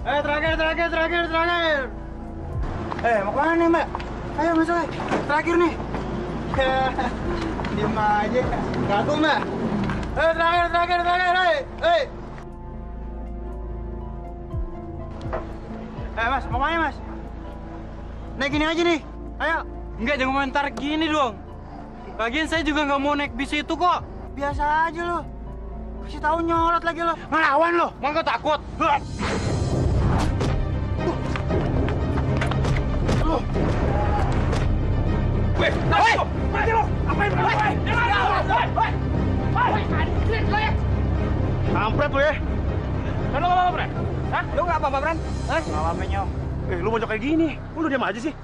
Terakhir. Mau kemana nih, Mbak? Ayo masuk, terakhir nih. Diam aja, ragu Mbak. Terakhir, hei. Mas, mau kemana Mas? Naik gini aja nih, ayo. Enggak, jangan komentar gini dong. Lagian saya juga nggak mau naik bis itu kok. Biasa aja lo. Kasih tahu nyolot lagi lo. Ngelawan lo. Mau nggak takut? Weh, mati lo. Apain lo? Kampret lo ya. Lo apa, Bran? Hah? Lo nggak apa-apa, Bran? Hah? Ngalamin nyong. Lu bocok kayak gini. Lu diam aja sih.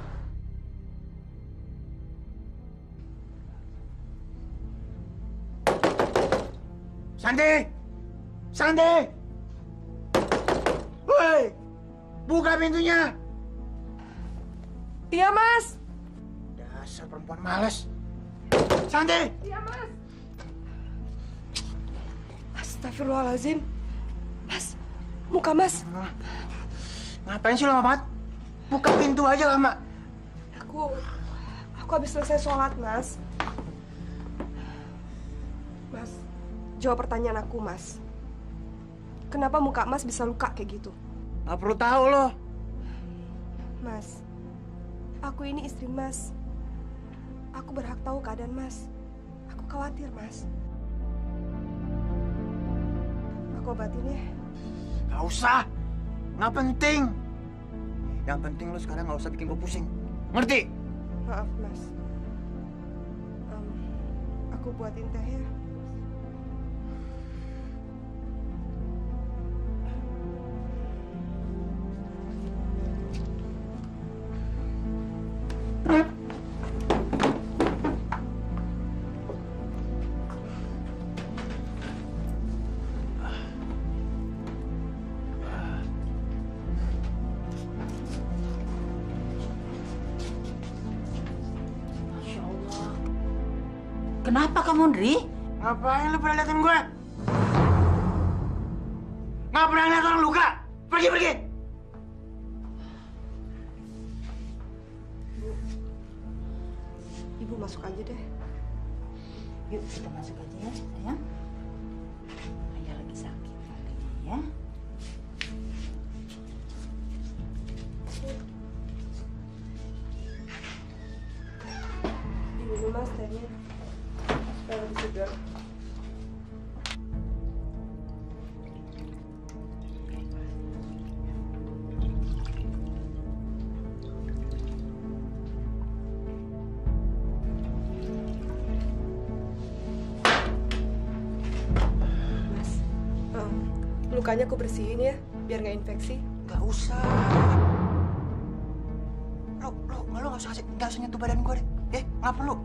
Santi! Woi! Buka pintunya! Iya, Mas. Dasar perempuan malas. Santi! Iya, Mas. Astagfirullahaladzim. Mas, muka Mas. Ngapain sih lama banget? Buka pintu aja lama. Aku habis selesai sholat, Mas. Mas, jawab pertanyaan aku, Mas. Kenapa muka Mas bisa luka kayak gitu? Gak perlu tahu lo. Mas, aku ini istri Mas. Aku berhak tahu keadaan Mas. Aku khawatir, Mas. Aku obatin ya. Gak usah. Gak penting. Yang penting lo sekarang gak usah bikin gue pusing. Ngerti? Maaf, Mas. Aku buatin teh ya. Kenapa kamu, Ndri? Ngapain lo pernah liatin gue? Nggak pernah liat orang luka? Pergi! Ibu masuk aja deh. Yuk, kita masuk aja ya, sayang. Ayah lagi sakit katanya ya. Diminum, Mas, tehnya. Supaya lebih segar. Lukanya aku bersihin ya, biar nggak infeksi. Gak usah. Lo gak usah nyentuh badan gue deh. Nggak perlu.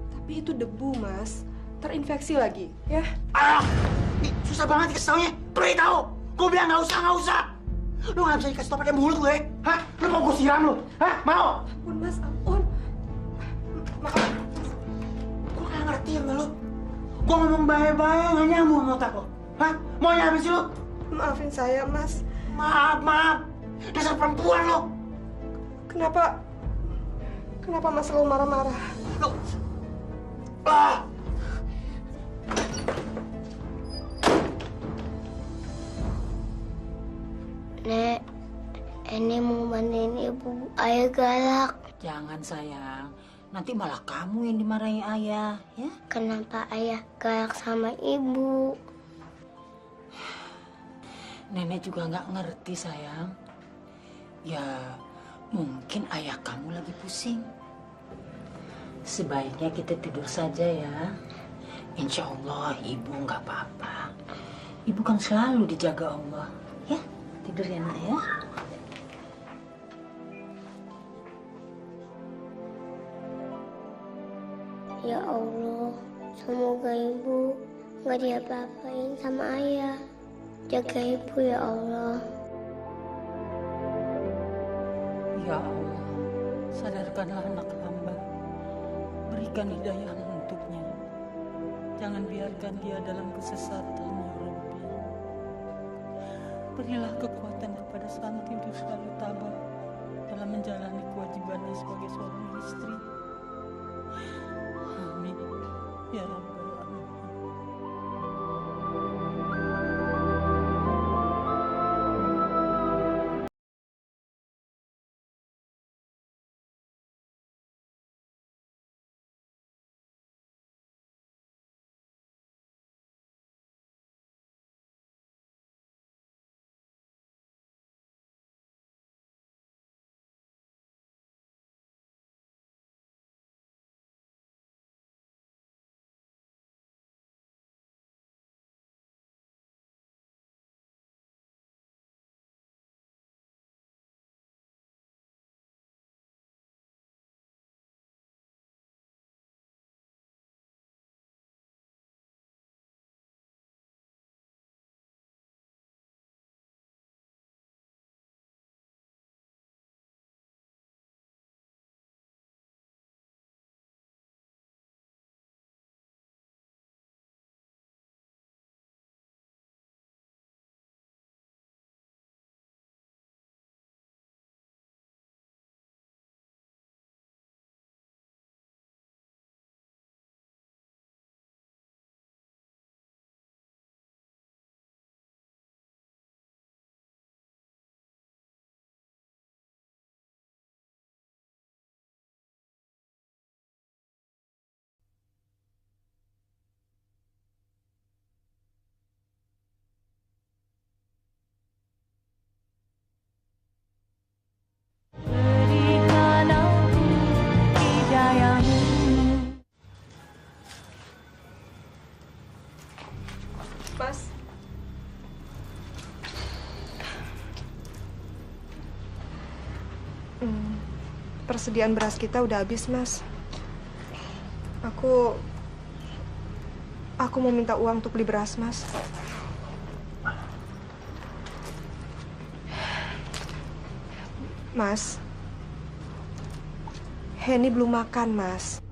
Tapi itu debu, Mas. Terinfeksi lagi, ya? Nih, susah banget dikasih taunya. Pergi tahu. Gue bilang nggak usah. Lo nggak bisa dikasih tau pakai mulut gue. Hah? Lo mau gue siram lo? Hah? Mau? Ampun, Mas, ampun. Maaf. Gue nggak ngerti sama lo. Gue ngomong baik-baik nggak nyambung sama otak lo. Hah? Mau nyampe sih lo? Maafin saya, Mas. Maaf. Dasar perempuan lo. Kenapa Mas selalu marah-marah? Lo. Nek, ini mau bantuin ibu. Ayah galak. Jangan, sayang. Nanti malah kamu yang dimarahi ayah, ya? Kenapa ayah galak sama ibu? Nenek juga nggak ngerti, sayang. Ya, mungkin ayah kamu lagi pusing. Sebaiknya kita tidur saja ya. Insya Allah ibu nggak apa-apa. Ibu kan selalu dijaga Allah. Ya, tidur ya, nak ya. Ya Allah, semoga ibu nggak diapa-apain sama ayah. Jaga ibu ya Allah. Ya Allah, sadarkanlah anak hamba. Berikan hidayah untuknya. Jangan biarkan dia dalam kesesatan, ya Rabbi. Berilah kekuatan kepada pada Santi untuk selalu tabah dalam menjalani kewajibannya sebagai seorang istri. Amin. Ya Rabbal Alamin. Mas. Persediaan beras kita udah habis, Mas. Aku mau minta uang untuk beli beras, Mas. Mas, Henny belum makan, Mas.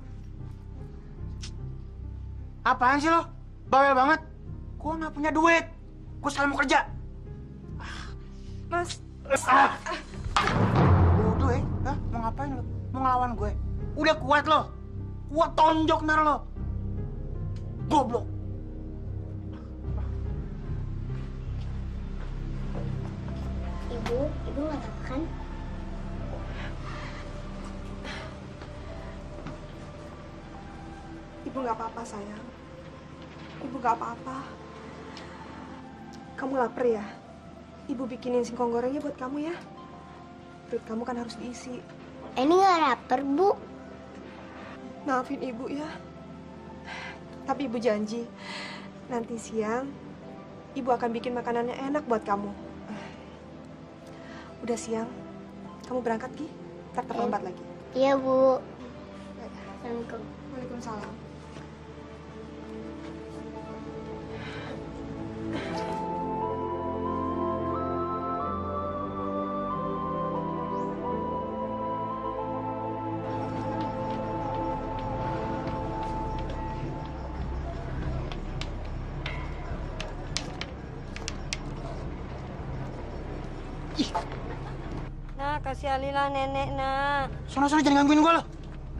Apaan sih lo? Bawel banget. Gua nggak punya duit. Gua sekarang mau kerja. Mas. Bodoh ya? Hah? Mau ngapain lo? Mau ngelawan gue? Udah kuat lo. Gua tonjok ntar lo. Goblok. Ibu nggak apa kan? Ibu nggak apa-apa, sayang. Ibu nggak apa-apa. Kamu lapar ya? Ibu bikinin singkong gorengnya buat kamu ya. Perut kamu kan harus diisi. Ini nggak lapar, Bu. Maafin ibu ya. Tapi ibu janji, nanti siang ibu akan bikin makanannya enak buat kamu. Udah siang, kamu berangkat, Ki? Ntar terlambat lagi. Iya, Bu. Ya, ya. Assalamualaikum. Waalaikumsalam. Nak, kasihan Lila nenek, nak. Sono-sono jangan gangguin gua lo.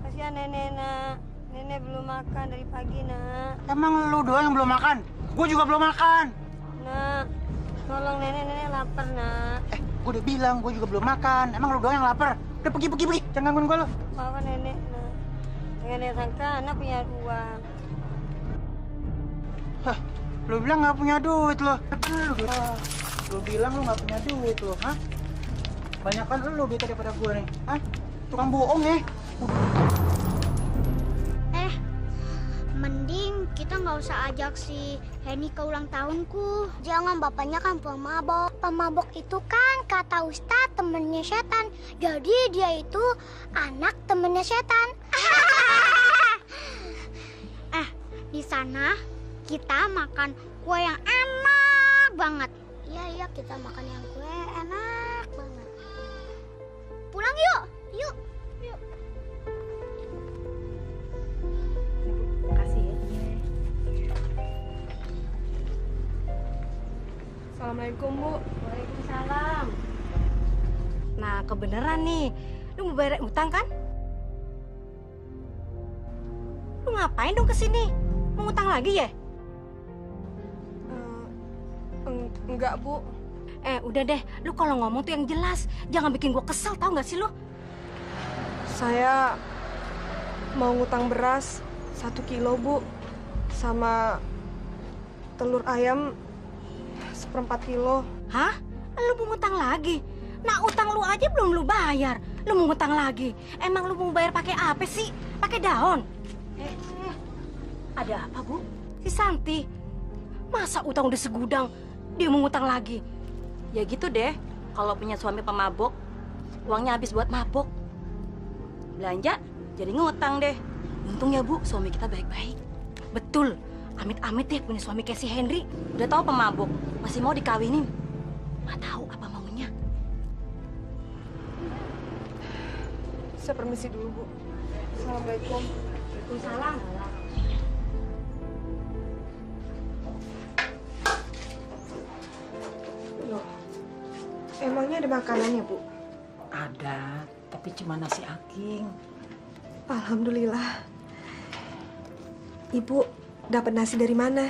Kasihan nenek, nak. Nenek belum makan dari pagi, nak. Emang lu doang yang belum makan? Gua juga belum makan. Nak, tolong nenek lapar, nak. Gua udah bilang gua juga belum makan. Emang lu doang yang lapar? Udah pergi. Jangan gangguin gua lo. Maafkan nenek, nak. Jangan nenek sangka anak punya uang. Hah, lu bilang nggak punya duit lo. Lu bilang lu nggak punya duit lo, hah? Banyakan lu duit daripada gue nih, hah? Tukang bohong ya. Mending kita nggak usah ajak si Henny ke ulang tahunku. Jangan, bapaknya kan pemabok. Pemabok itu kan kata Ustadz temennya setan. Jadi dia itu anak temennya setan. Di sana kita makan kue yang enak banget. Iya, kita makan yang kue enak banget. Pulang yuk. Makasih ya. Assalamualaikum, Bu. Waalaikumsalam. Nah, kebeneran nih. Lu mau bayar utang kan? Lu ngapain dong kesini? Mau ngutang lagi ya? Enggak, Bu. Udah deh. Lu kalau ngomong tuh yang jelas. Jangan bikin gua kesel, tau gak sih lu? Saya mau ngutang beras 1 kilo, Bu. Sama telur ayam 1/4 kilo. Hah? Lu mau ngutang lagi? Nah, utang lu aja belum lu bayar. Lu mau ngutang lagi? Emang lu mau bayar pakai apa sih? Pakai daun? Ada apa, Bu? Si Santi. Masa utang udah segudang, dia mau ngutang lagi? Ya gitu deh. Kalau punya suami pemabok, uangnya habis buat mabok. Belanja, jadi ngutang deh. Untung ya, Bu, suami kita baik-baik. Betul. Amit-amit deh punya suami kayak si Henry. Udah tahu pemabok, masih mau dikawinin. Nggak tahu apa maunya. Saya permisi dulu, Bu. Assalamualaikum. Waalaikumsalam. Loh, emangnya ada makanannya, Bu? Ada, tapi cuma nasi aking. Alhamdulillah. Ibu dapat nasi dari mana?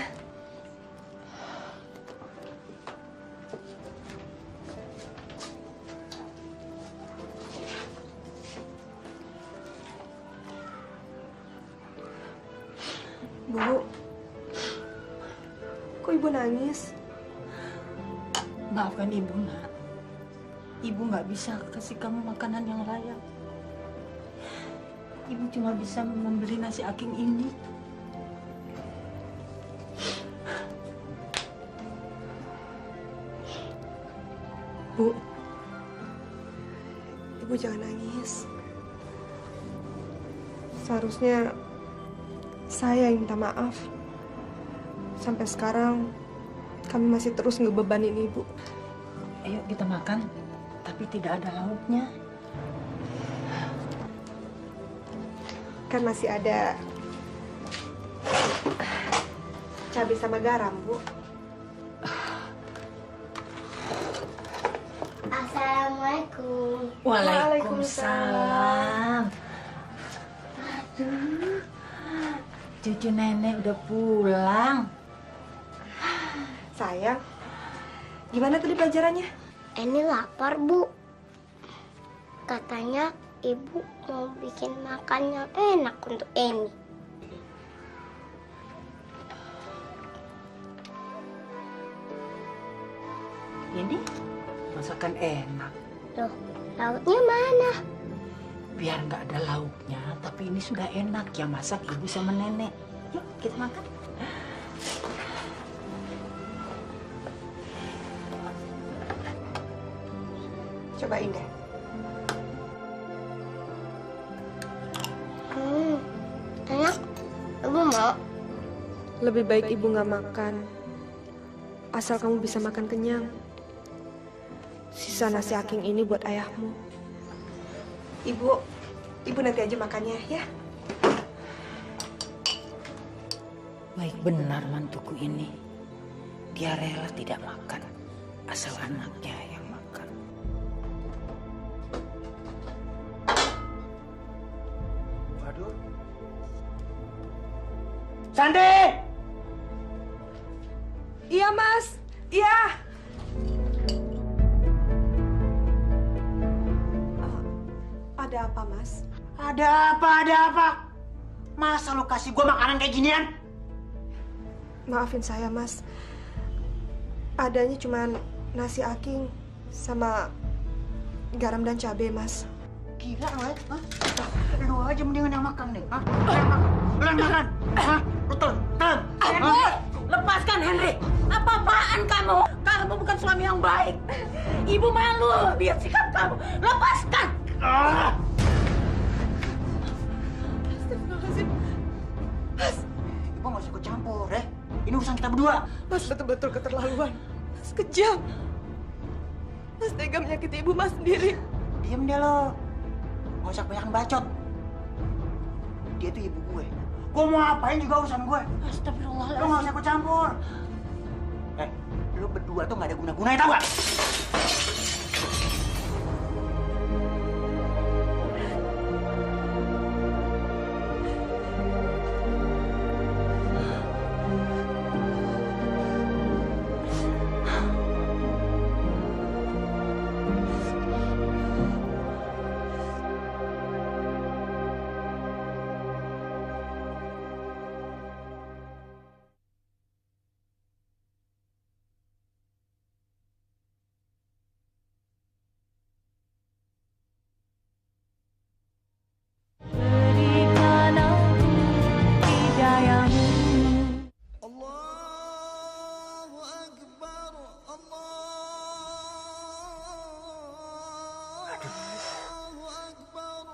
Bu, kok Ibu nangis? Maafkan Ibu, Nak. Ibu nggak bisa kasih kamu makanan yang layak. Ibu cuma bisa membeli nasi aking ini. Bu, Ibu jangan nangis. Seharusnya saya yang minta maaf. Sampai sekarang kami masih terus ngebebanin Ibu. Ayo kita makan, tapi tidak ada lauknya. Kan masih ada cabai sama garam, Bu. Assalamualaikum. Waalaikumsalam. Aduh, cucu nenek udah pulang. Sayang, gimana tadi pelajarannya? Ini lapar, Bu. Katanya Ibu mau bikin makan yang enak untuk Eni. Ini masakan enak. Loh, lauknya mana? Biar nggak ada lauknya, tapi ini sudah enak. Yang masak ibu sama nenek. Yuk, kita makan. Cobain deh. Enak. Ibu mau? Lebih baik Ibu nggak makan. Asal kamu bisa makan kenyang. Sisa nasi aking ini buat ayahmu. Ibu nanti aja makannya ya. Baik benar mantuku ini. Dia rela tidak makan, asal anaknya yang makan. Waduh. Sandi! Iya, Mas. Iya. Ada apa, Mas? Ada apa? Masa lo kasih gua makanan kayak ginian? Maafin saya, Mas. Adanya cuman nasi aking sama garam dan cabai, Mas. Gila lo ya? Hah? Lu aja mendingan yang makan deh. Hah? Lu yang makan. Hah? Betul. Henry, lepaskan Henry. Apa-apaan kamu? Kamu bukan suami yang baik. Ibu malu lihat sikap kamu. Lepaskan. Astagfirullahaladzim. Mas, Ibu nggak usah ikut campur, ya. Ini urusan kita berdua. Mas betul-betul keterlaluan. Mas kejam. Mas tega menyakiti ibu Mas sendiri. Diam deh lo. Nggak usah kebanyakan bacot. Dia tuh ibu gue. Gue mau ngapain juga urusan gue. Astagfirullahaladzim. Lo nggak usah ikut campur. Lo berdua tuh nggak ada guna-gunanya, tau gak?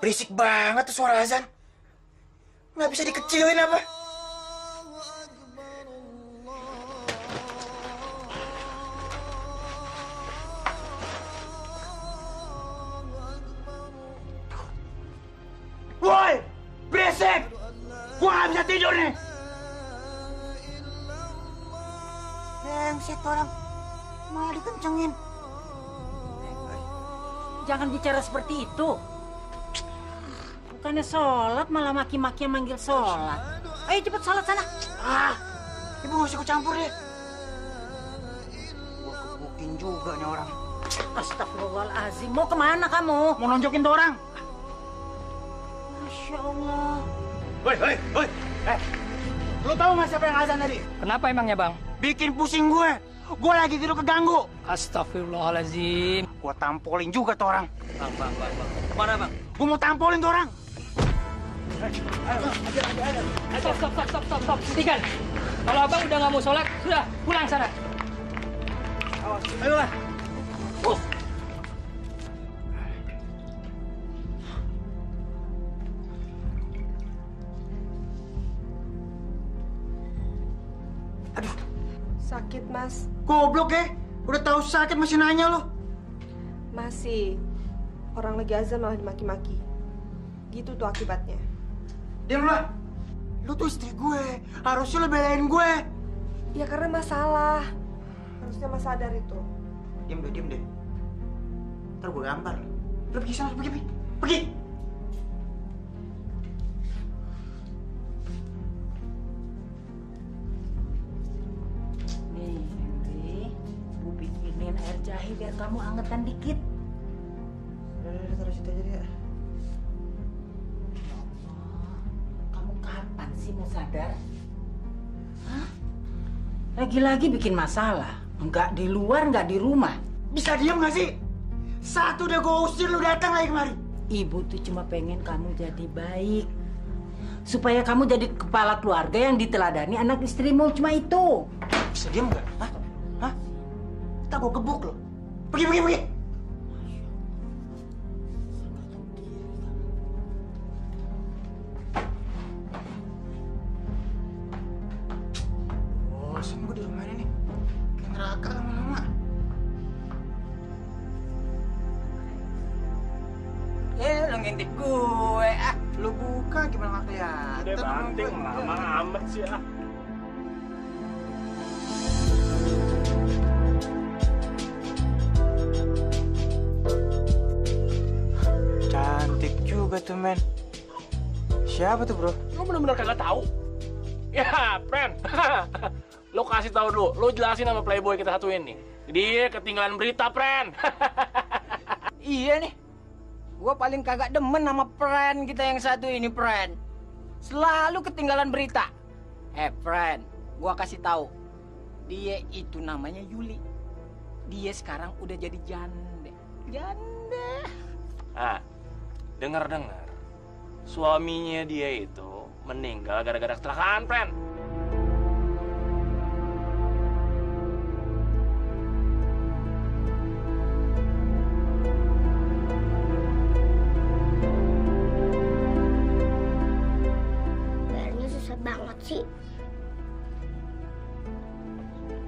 Berisik banget tuh suara azan. Nggak bisa dikecilin apa? Woi, berisik! Gua nggak bisa tidur nih. Brengsek orang, malah dikencengin. Jangan bicara seperti itu. Bukannya sholat malah maki-maki yang manggil sholat. Ayo cepet sholat sana. Ah, ibu nggak usah ikut campur deh. Gua kebukin juga nih orang. Astagfirullahaladzim. Mau kemana kamu? Mau nonjokin tuh orang. Masya Allah. Woi. Lu tahu nggak siapa yang azan tadi? Kenapa emangnya, Bang? Bikin pusing gue. Gue lagi tidur keganggu. Astagfirullahaladzim. Gue tampolin juga tuh orang. Bang. Kemana, Bang? Gue mau tampolin tuh orang. Stop. Hentikan. Kalau Abang udah nggak mau sholat, sudah pulang sana. Ayolah. Sakit, Mas. Goblok ya. Udah tahu sakit masih nanya lo. Masih. Orang lagi azan malah dimaki-maki. Gitu tuh akibatnya. Diam lah. Lu tuh istri gue. Harusnya lo belain gue. Ya karena masalah. Harusnya Mas sadar itu. Diam deh. Ntar gue gampar. Udah pergi sana, pergi. Nih, Henry. Bu bikinin air jahe biar kamu angetan dikit. Udah, taruh situ aja deh ya. Kamu kapan sih mau sadar? Hah? Lagi-lagi bikin masalah. Nggak di luar, nggak di rumah. Bisa diam gak sih? Satu udah gue usir, lu datang lagi kemari. Ibu tuh cuma pengen kamu jadi baik. Supaya kamu jadi kepala keluarga yang diteladani anak istrimu. Cuma itu. Bisa diam gak? Hah? Ntar gue gebuk lo. Pergi. Bosan gue di rumah ini nih. Kayak neraka lama-lama. Lo ngintip gue. Lo buka gimana gak kelihatan? Udah banting, lama amat sih ah. Cantik juga tuh, men. Siapa tuh, bro? Lo bener-bener kagak tahu? Ya, friend. Lo kasih tahu dulu. Lo jelasin sama playboy kita satu ini. Dia ketinggalan berita, friend. Iya nih. Gua paling kagak demen sama friend kita yang satu ini, friend. Selalu ketinggalan berita. Friend, gua kasih tahu. Dia itu namanya Yuli. Dia sekarang udah jadi janda. Dengar. Suaminya dia itu meninggal gara-gara kecelakaan, friend. Bayarnya susah banget sih.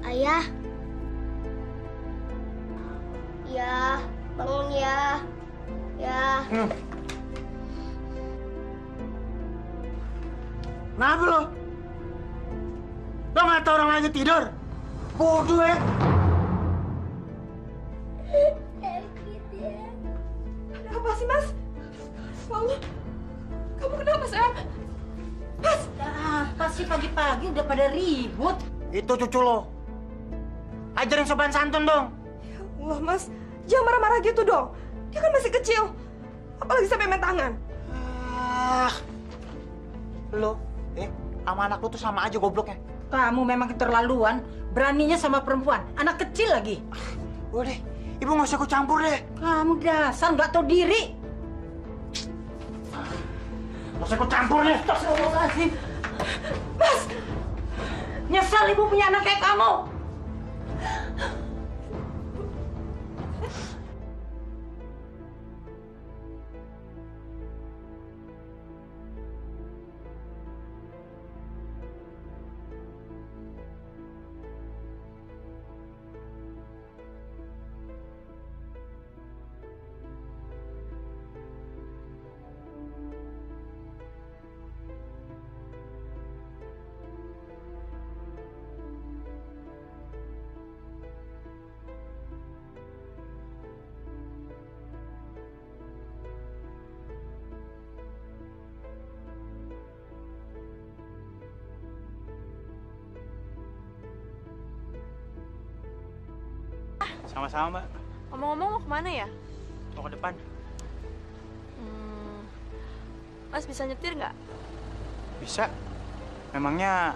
Ayah. Ya, bangun ya. Ya. Kenapa lo? Lo nggak tahu orang lagi tidur? Bodoh ya. Ada apa sih, Mas? Ya Allah. Kamu kenapa, sayang? Mas! Apa sih pagi-pagi udah pada ribut? Itu cucu lo. Ajarin sopan santun dong. Ya Allah, Mas. Jangan marah-marah gitu dong. Dia kan masih kecil. Apalagi sampai main tangan. Lo, sama anak lo tuh sama aja gobloknya. Kamu memang keterlaluan. Beraninya sama perempuan. Anak kecil lagi. Udah deh, ibu nggak usah ikut campur deh. Kamu dasar nggak tahu diri. Nggak usah ikut campur deh. Astagfirullahaladzim. Mas! Nyesal ibu punya anak kayak kamu. Sama-sama, Mbak. Ngomong-ngomong mau kemana ya? Mau ke depan. Mas bisa nyetir nggak? Bisa. Memangnya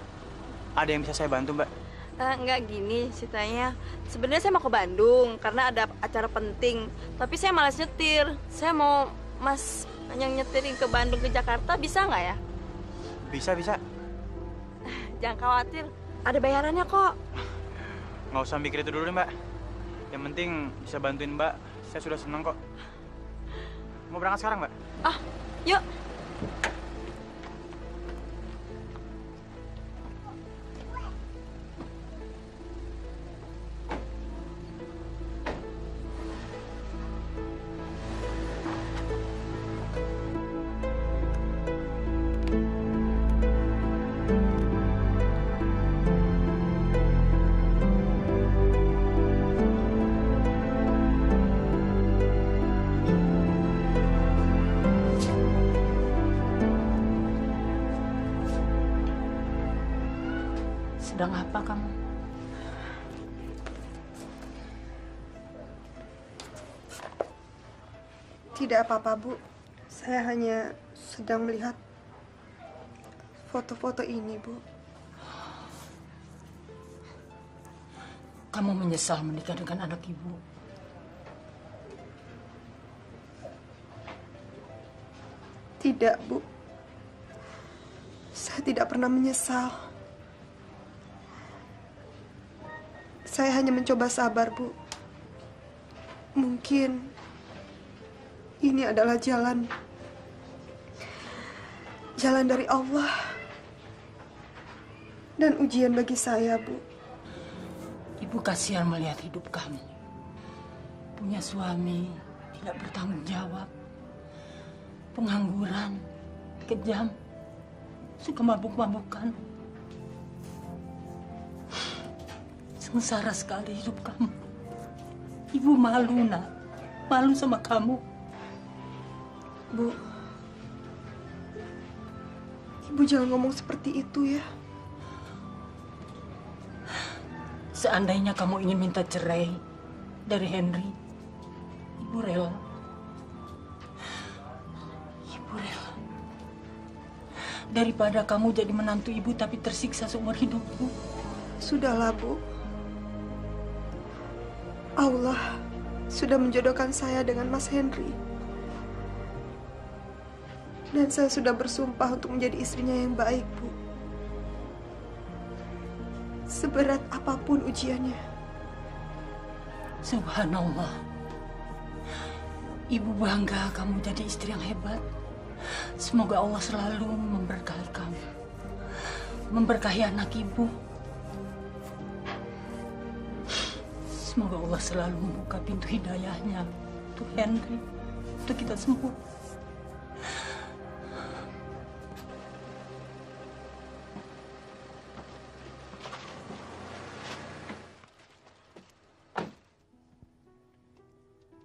ada yang bisa saya bantu, Mbak? Nggak gini ceritanya. Sebenarnya saya mau ke Bandung karena ada acara penting. Tapi saya malas nyetir. Saya mau Mas yang nyetirin ke Bandung ke Jakarta, bisa nggak ya? Bisa. Jangan khawatir, ada bayarannya kok. Nggak usah mikir itu dulu, Mbak. Yang penting bisa bantuin Mbak. Saya sudah senang kok. Mau berangkat sekarang, Mbak? Yuk. Sedang apa kamu? Tidak apa-apa, Bu. Saya hanya sedang melihat foto-foto ini, Bu. Kamu menyesal menikah dengan anak ibu? Tidak, Bu. Saya tidak pernah menyesal. Saya hanya mencoba sabar, Bu. Mungkin ini adalah jalan dari Allah dan ujian bagi saya, Bu. Ibu kasihan melihat hidup kamu. Punya suami tidak bertanggung jawab, pengangguran, kejam, suka mabuk-mabukan. Sengsara sekali hidup kamu. Ibu malu, Nak. Malu sama kamu. Bu, Ibu jangan ngomong seperti itu ya. Seandainya kamu ingin minta cerai dari Henry, Ibu rela. Ibu rela. Daripada kamu jadi menantu Ibu tapi tersiksa seumur hidupmu. Sudahlah, Bu. Allah sudah menjodohkan saya dengan Mas Henry. Dan saya sudah bersumpah untuk menjadi istrinya yang baik, Bu. Seberat apapun ujiannya. Subhanallah. Ibu bangga kamu jadi istri yang hebat. Semoga Allah selalu memberkahi kamu. Memberkahi anak ibu. Semoga Allah selalu membuka pintu hidayahnya untuk Henry, untuk kita semua.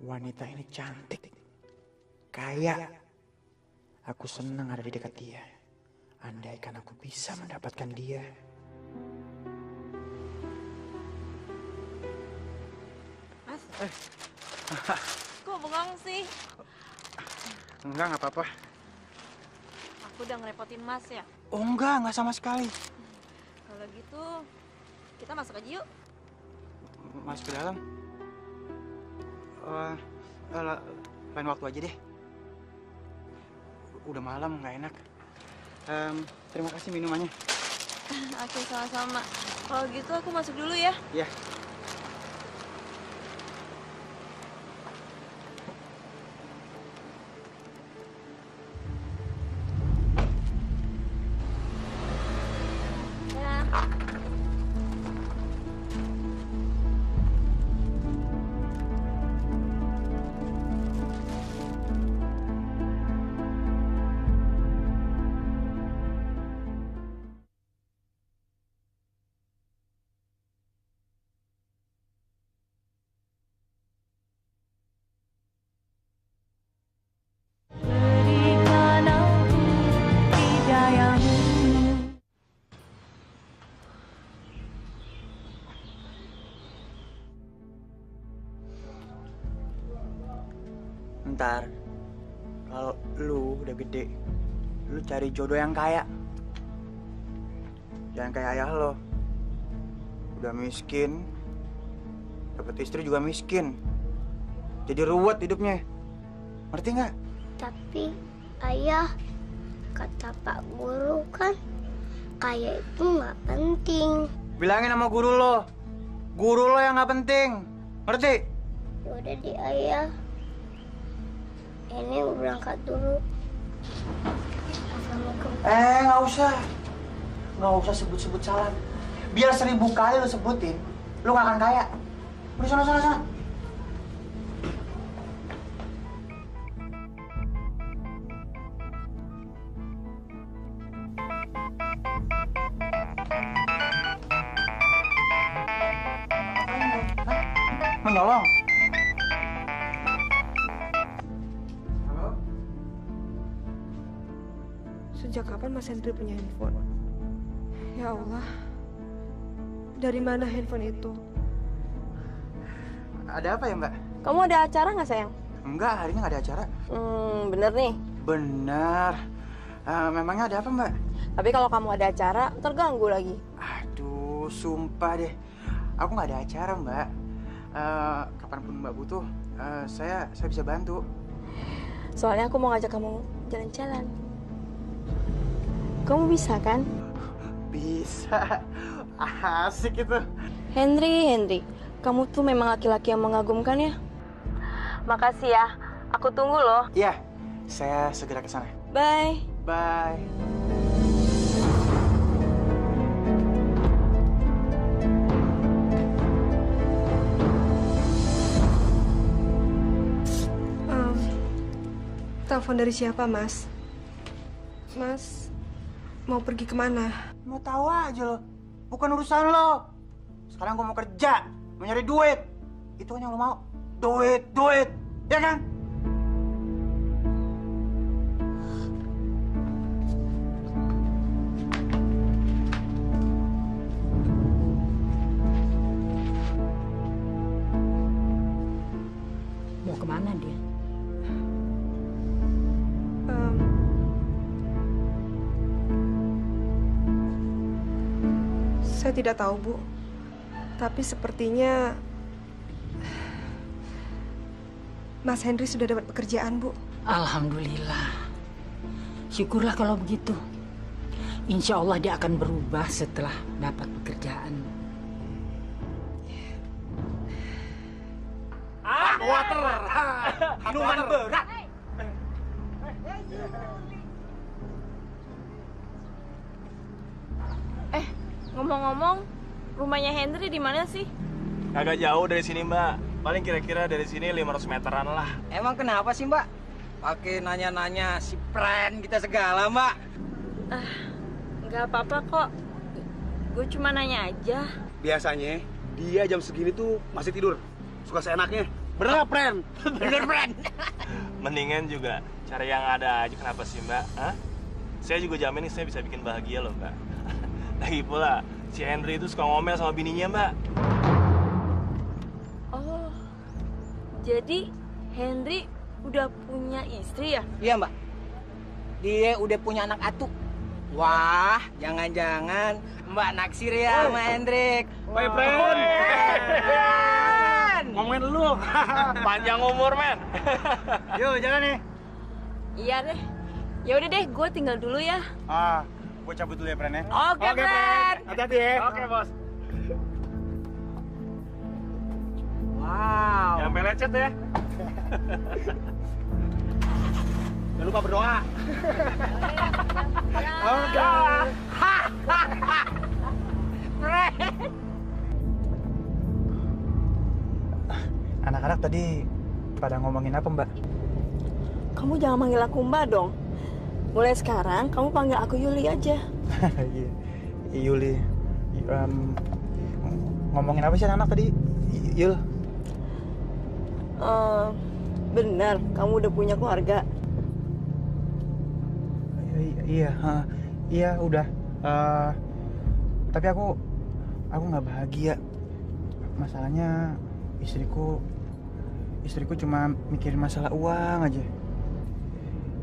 Wanita ini cantik, kaya. Aku senang ada di dekat dia. Andaikan aku bisa mendapatkan dia. Mas, kok bengong sih? Enggak apa-apa. Aku udah ngerepotin Mas ya? Oh enggak sama sekali. Kalau gitu, kita masuk aja yuk. Masuk ke dalam. Lain waktu aja deh. Udah malam, nggak enak. Terima kasih minumannya. Oke, sama-sama. Kalau gitu aku masuk dulu ya. Iya. ntar kalau lu udah gede, lu cari jodoh yang kaya. Jangan kayak ayah lo. Udah miskin, dapet istri juga miskin. Jadi ruwet hidupnya. Ngerti nggak? Tapi ayah, kata Pak Guru kan kaya itu nggak penting. Bilangin sama guru lo yang nggak penting. Ngerti? Udah di ayah. Ini berangkat dulu. Assalamualaikum. Nggak usah sebut-sebut salam. Biar 1000 kali lo sebutin, lo nggak akan kaya. Udah sana. Menolong. Halo? Sejak kapan Mas Hendri punya handphone? Ya Allah, dari mana handphone itu? Ada apa ya, Mbak? Kamu ada acara nggak sayang? Enggak, hari ini nggak ada acara. Bener nih. Benar. Memangnya ada apa, Mbak? Tapi kalau kamu ada acara, terganggu lagi. Aduh, sumpah deh. Aku nggak ada acara, Mbak. Kapanpun Mbak butuh, saya bisa bantu. Soalnya aku mau ngajak kamu jalan-jalan. Kamu bisa kan? Bisa. Asik itu. Henry, kamu tuh memang laki-laki yang mengagumkan ya. Makasih ya, aku tunggu loh. Iya, saya segera ke sana. Bye. Bye. Telepon dari siapa, Mas? Mas mau pergi kemana? Mau tahu aja lo. Bukan urusan lo. Sekarang gue mau kerja, mau nyari duit. Itu kan yang lo mau. Duit. Ya kan? Mau kemana dia? Saya tidak tahu, Bu. Tapi sepertinya Mas Hendri sudah dapat pekerjaan, Bu. Alhamdulillah. Syukurlah kalau begitu. Insya Allah dia akan berubah setelah dapat pekerjaan. Water. Minuman berat. Ngomong-ngomong, rumahnya Henry di mana sih? Agak jauh dari sini, Mbak. Paling kira-kira dari sini 500 meteran lah. Emang kenapa sih, Mbak? Pakai nanya-nanya si friend kita segala, Mbak. Nggak apa-apa kok. Gue cuma nanya aja. Biasanya dia jam segini tuh masih tidur. Suka seenaknya. Bener nggak, friend? Bener, friend. Mendingan juga cari yang ada aja. Kenapa sih, Mbak? Hah? Saya juga jamin nih saya bisa bikin bahagia loh, Mbak. Lagi pula, si Henry itu suka ngomel sama bininya, Mbak. Oh, jadi Henry udah punya istri ya? Iya, Mbak. Dia udah punya anak atu. Wah, jangan-jangan Mbak naksir ya sama Hendrik. Woi, friend. Ngomongin lu. Panjang umur, men. Yuk, jalan nih. Iya deh. Ya udah deh, gue tinggal dulu ya. Gue cabut dulu ya, friend ya. Oke, friend. Hati-hati ya. Oke, bos. Wow. Jangan melecet ya. Jangan lupa berdoa. Oke. Anak-anak tadi pada ngomongin apa, Mbak? Kamu jangan manggil aku Mbak dong. Mulai sekarang kamu panggil aku Yuli aja. Iya, Yuli. Ngomongin apa sih anak tadi, Yul? Benar, kamu udah punya keluarga. Iya, udah. Tapi aku nggak bahagia. Masalahnya istriku istriku cuma mikirin masalah uang aja.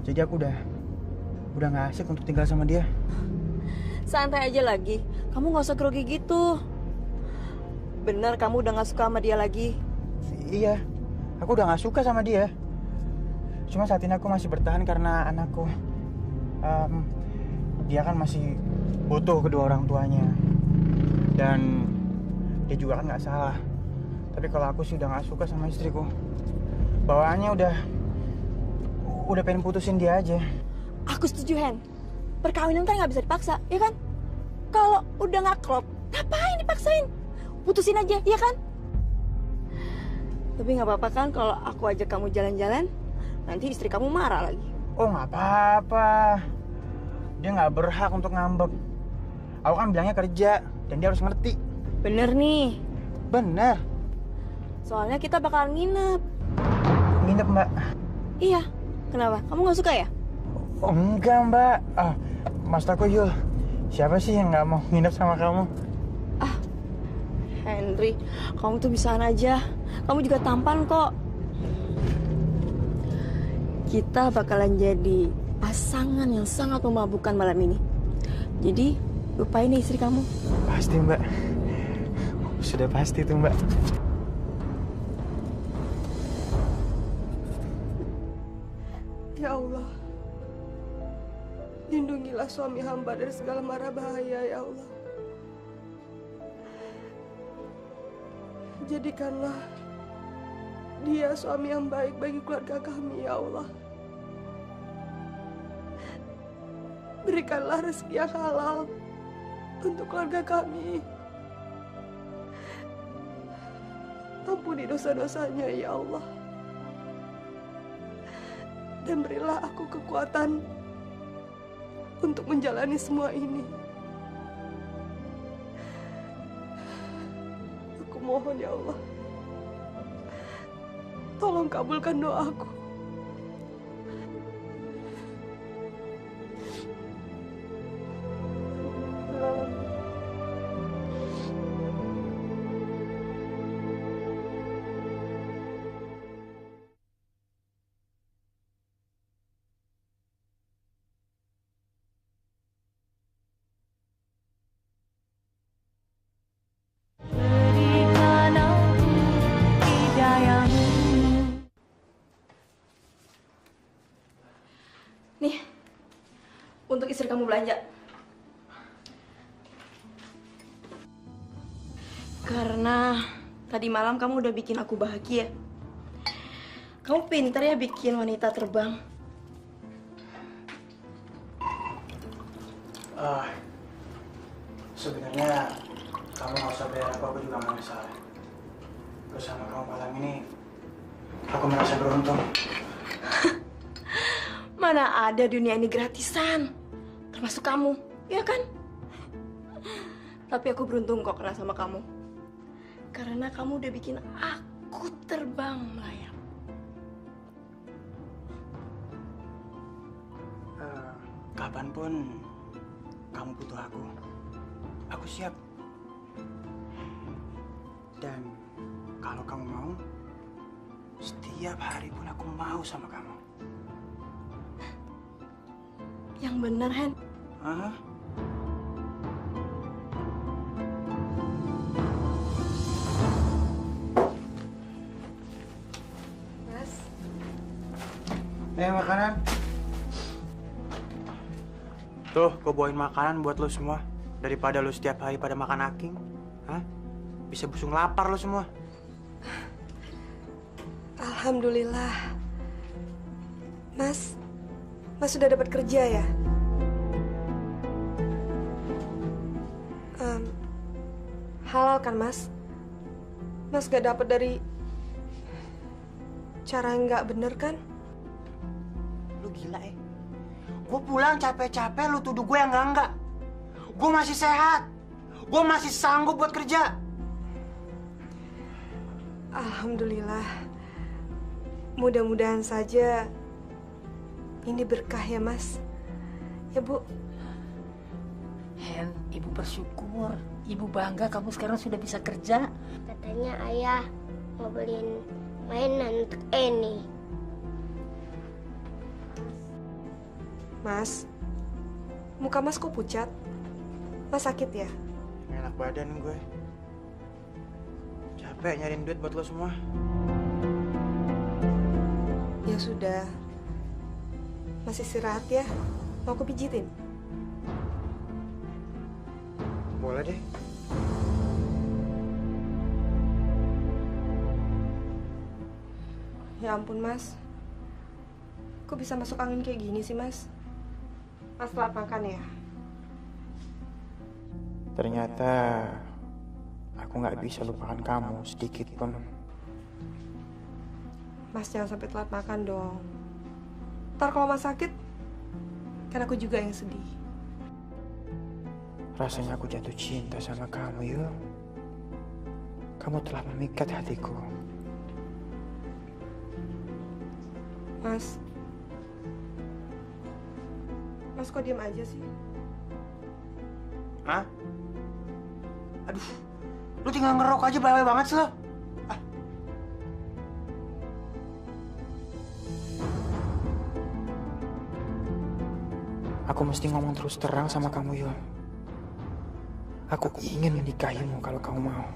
Jadi aku udah nggak asik untuk tinggal sama dia. Santai aja lagi. Kamu nggak usah grogi gitu. Bener kamu udah nggak suka sama dia lagi? Iya, aku udah nggak suka sama dia. Cuma saat ini aku masih bertahan karena anakku. Dia kan masih butuh kedua orang tuanya. Dan dia juga kan nggak salah. Tapi kalau aku sih udah nggak suka sama istriku. Bawaannya udah pengen putusin dia aja. Aku setuju, Hen. Perkawinan kan nggak bisa dipaksa, ya kan? Kalau udah nggak klop, ngapain dipaksain? Putusin aja, ya kan? Tapi nggak apa-apa kan kalau aku ajak kamu jalan-jalan, nanti istri kamu marah lagi. Oh nggak apa-apa. Dia nggak berhak untuk ngambek. Aku kan bilangnya kerja, dan dia harus ngerti. Bener nih. Bener. Soalnya kita bakal nginep. Nginep, Mbak? Iya. Kenapa? Kamu nggak suka ya? Oh, enggak, Mbak. Maksud aku, Yul, siapa sih yang nggak mau nginep sama kamu? Henry, kamu tuh bisaan aja. Kamu juga tampan kok. Kita bakalan jadi pasangan yang sangat memabukkan malam ini. Jadi, lupain nih istri kamu. Pasti, Mbak. Sudah pasti tuh, Mbak. Ya Allah, lindungilah suami hamba dari segala mara bahaya, ya Allah. Jadikanlah dia suami yang baik bagi keluarga kami, ya Allah. Berikanlah rezeki yang halal untuk keluarga kami. Ampuni dosa-dosanya, ya Allah. Dan berilah aku kekuatan untuk menjalani semua ini. Aku mohon, ya Allah, tolong kabulkan doaku. Nih, untuk istri kamu belanja. Karena tadi malam kamu udah bikin aku bahagia. Kamu pintar ya bikin wanita terbang. Sebenarnya kamu nggak usah bayar aku juga nggak masalah. Bersama kamu malam ini, aku merasa beruntung. Mana ada dunia ini gratisan, termasuk kamu, ya kan? Tapi aku beruntung kok kenal sama kamu. Karena kamu udah bikin aku terbang melayang. Kapanpun kamu butuh aku siap. Dan kalau kamu mau, setiap hari pun aku mau sama kamu. Yang benar, Hen. Hah? Mas. Makanan. Tuh, gue bawain makanan buat lo semua. Daripada lo setiap hari pada makan aking. Hah? Bisa busung lapar lo semua. Alhamdulillah. Mas sudah dapat kerja ya? Halal kan, Mas? Mas gak dapat dari cara yang gak bener kan? Lu gila ya? Gue pulang capek-capek, lu tuduh gue yang enggak. Gue masih sehat. Gue masih sanggup buat kerja. Alhamdulillah. Mudah-mudahan saja ini berkah ya, Mas. Ya, Bu. Hen, Ibu bersyukur. Ibu bangga kamu sekarang sudah bisa kerja. Katanya ayah mau beliin mainan untuk Eni. Mas, muka Mas kok pucat? Mas sakit ya? Nggak enak badan gue. Capek nyariin duit buat lo semua. Ya sudah. Mas istirahat ya. Mau aku pijitin? Boleh deh. Ya ampun, Mas. Kok bisa masuk angin kayak gini sih, Mas? Mas telat makan ya? Ternyata aku nggak bisa lupakan kamu sedikit pun. Mas jangan sampai telat makan dong. Ntar kalau Mas sakit, kan aku juga yang sedih. Rasanya aku jatuh cinta sama kamu, Yul. Kamu telah memikat hatiku. Mas kok diam aja sih? Hah? Aduh, lu tinggal ngerok aja bawel banget sih lo. Aku mesti ngomong terus terang sama kamu, Yul. Aku ingin menikahimu kalau kamu mau.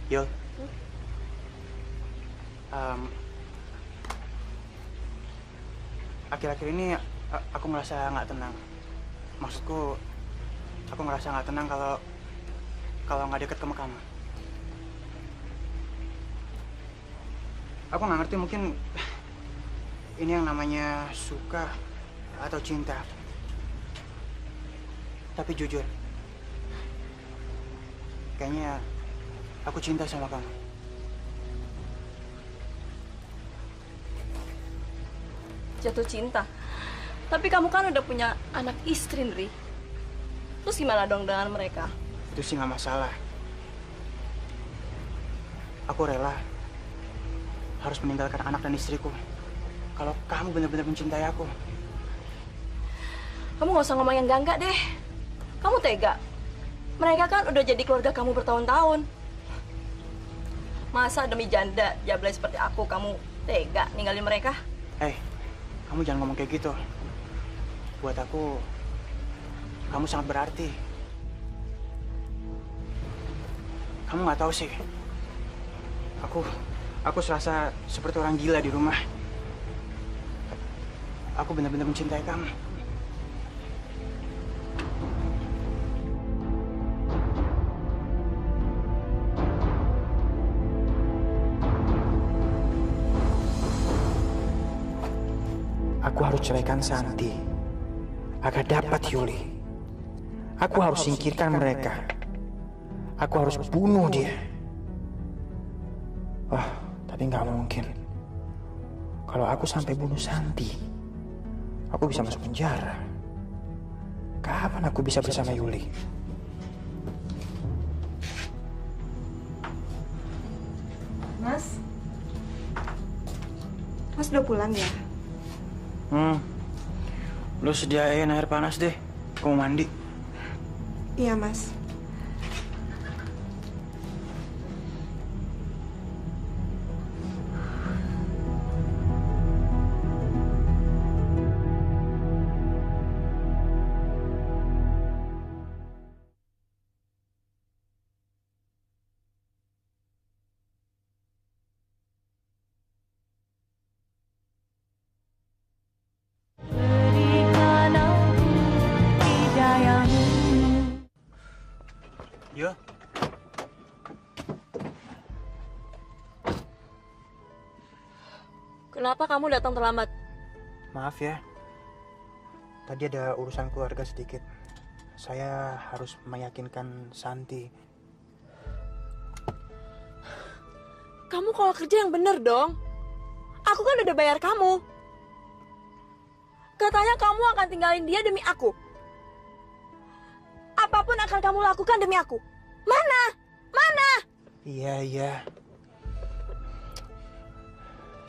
Yul, akhir-akhir ini aku ngerasa nggak tenang. Maksudku, aku ngerasa nggak tenang kalau nggak deket sama kamu. Aku nggak ngerti, mungkin ini yang namanya suka atau cinta. Tapi jujur, kayaknya aku cinta sama kamu. Jatuh cinta? Tapi kamu kan udah punya anak istri, Nri. Terus gimana dong dengan mereka? Itu sih nggak masalah. Aku rela harus meninggalkan anak dan istriku kalau kamu benar-benar mencintai aku. Kamu nggak usah ngomong yang enggak deh. Kamu tega. Mereka kan udah jadi keluarga kamu bertahun-tahun. Masa demi janda jablay seperti aku, kamu tega ninggalin mereka? Kamu jangan ngomong kayak gitu. Buat aku, kamu sangat berarti. Kamu nggak tahu sih. Aku serasa seperti orang gila di rumah. Aku benar-benar mencintai kamu. Aku harus ceraikan Santi agar dapat Yuli. Aku harus singkirkan mereka. Aku harus bunuh dia. Tapi nggak mungkin. Kalau aku sampai bunuh Santi, aku bisa masuk penjara. Kapan aku bisa bersama Yuli? Mas udah pulang ya? Lu sediain air panas deh. Aku mau mandi. Iya, Mas. Yo. Kenapa kamu datang terlambat? Maaf ya. Tadi ada urusan keluarga sedikit. Saya harus meyakinkan Santi. Kamu kalau kerja yang bener dong. Aku kan udah bayar kamu. Katanya kamu akan tinggalin dia demi aku. Apapun akan kamu lakukan demi aku. Mana? Mana? Iya.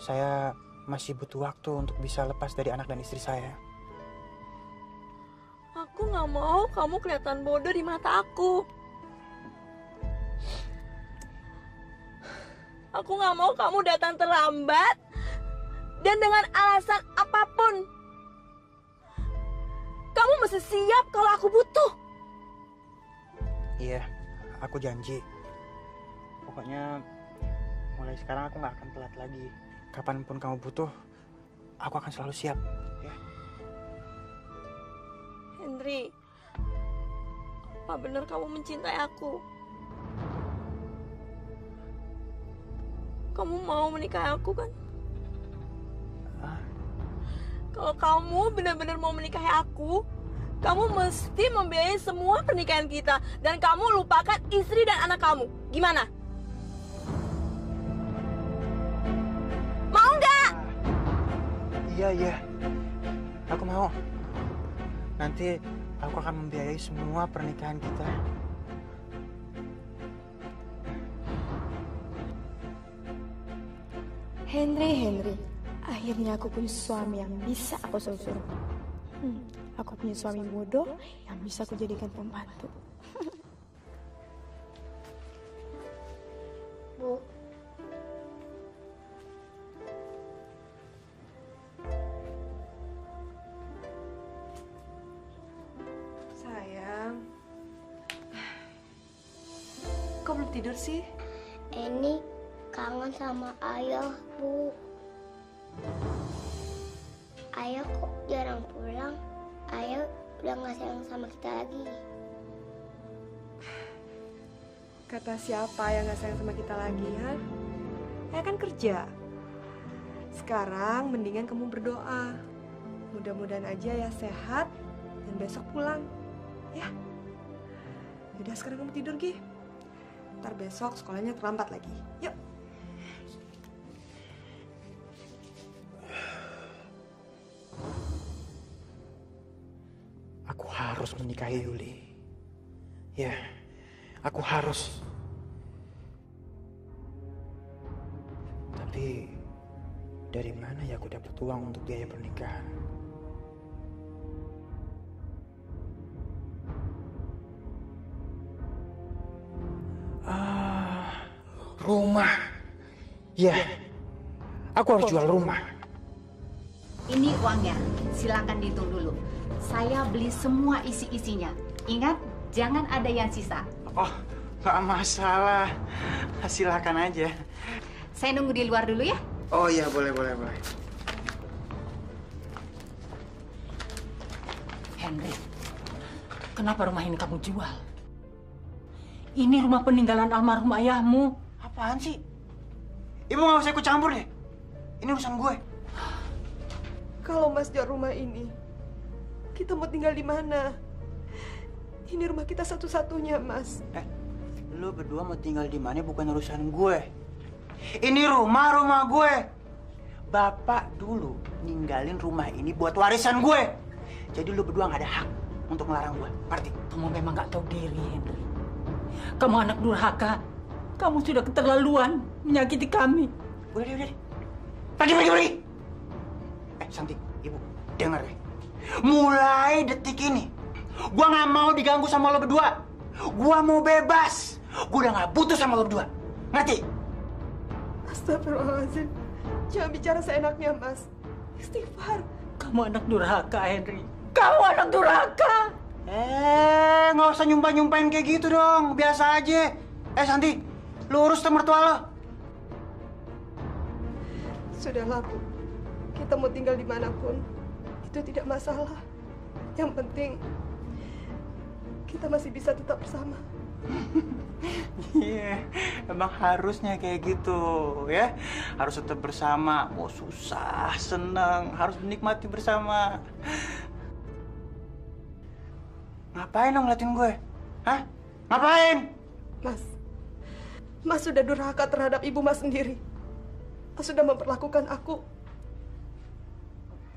Saya masih butuh waktu untuk bisa lepas dari anak dan istri saya. Aku nggak mau kamu kelihatan bodoh di mata aku. Aku nggak mau kamu datang terlambat dan dengan alasan apapun. Kamu mesti siap kalau aku butuh. Iya, aku janji. Pokoknya mulai sekarang aku nggak akan telat lagi. Kapanpun kamu butuh, aku akan selalu siap. Ya. Henry, apa benar kamu mencintai aku? Kamu mau menikahi aku kan? Kalau kamu benar-benar mau menikahi aku, kamu mesti membiayai semua pernikahan kita. Dan kamu lupakan istri dan anak kamu. Gimana? Mau nggak? Iya. Aku mau. Nanti aku akan membiayai semua pernikahan kita. Henry. Akhirnya aku punya suami yang bisa aku suruh. Aku punya suami bodoh yang bisa aku jadikan pembantu. Bu. Sayang. Kok belum tidur sih? Ini kangen sama ayah, Bu. Ayah kok jarang pulang? Ayah udah gak sayang sama kita lagi. Kata siapa yang gak sayang sama kita lagi, ha? Ayah kan kerja. Sekarang mendingan kamu berdoa. Mudah-mudahan aja ya sehat dan besok pulang. Ya. Udah sekarang kamu tidur, Gi. Ntar besok sekolahnya terlambat lagi. Yuk. Aku harus menikahi Yuli. Ya, aku harus. Tapi dari mana ya aku dapat uang untuk biaya pernikahan? Rumah. Ya, aku harus jual rumah. Ini uangnya, silakan dihitung dulu. Saya beli semua isi-isinya. Ingat, jangan ada yang sisa. Oh, nggak masalah. Silakan aja. Saya nunggu di luar dulu ya. Oh iya, boleh. Henry, kenapa rumah ini kamu jual? Ini rumah peninggalan almarhum ayahmu. Apaan sih? Ibu nggak usah ikut campur deh. Ini urusan gue. Kalau Mas jual rumah ini, kita mau tinggal di mana? Ini rumah kita satu-satunya, Mas. Lu berdua mau tinggal di mana bukan urusan gue. Ini rumah gue. Bapak dulu ninggalin rumah ini buat warisan gue. Jadi lu berdua nggak ada hak untuk melarang gue. Ngerti? Kamu memang nggak tahu diri, Henry. Kamu anak durhaka. Kamu sudah keterlaluan menyakiti kami. Udah. Pergi. Santi, Ibu, dengar ya. Mulai detik ini, gua nggak mau diganggu sama lo berdua. Gua mau bebas. Gua udah nggak butuh sama lo berdua. Ngerti? Astagfirullahaladzim. Jangan bicara seenaknya, Mas. Istighfar. Kamu anak durhaka, Henry. Kamu anak durhaka. Nggak usah nyumpahin kayak gitu dong. Biasa aja. Santi, lu urus tuh mertua lo. Sudahlah, Bu. Kita mau tinggal dimanapun, itu tidak masalah. Yang penting, kita masih bisa tetap bersama. Iya, emang harusnya kayak gitu ya. Harus tetap bersama. Mau susah, seneng, harus menikmati bersama. Ngapain lo ngeliatin gue? Hah? Ngapain? Mas sudah durhaka terhadap ibu Mas sendiri. Mas sudah memperlakukan aku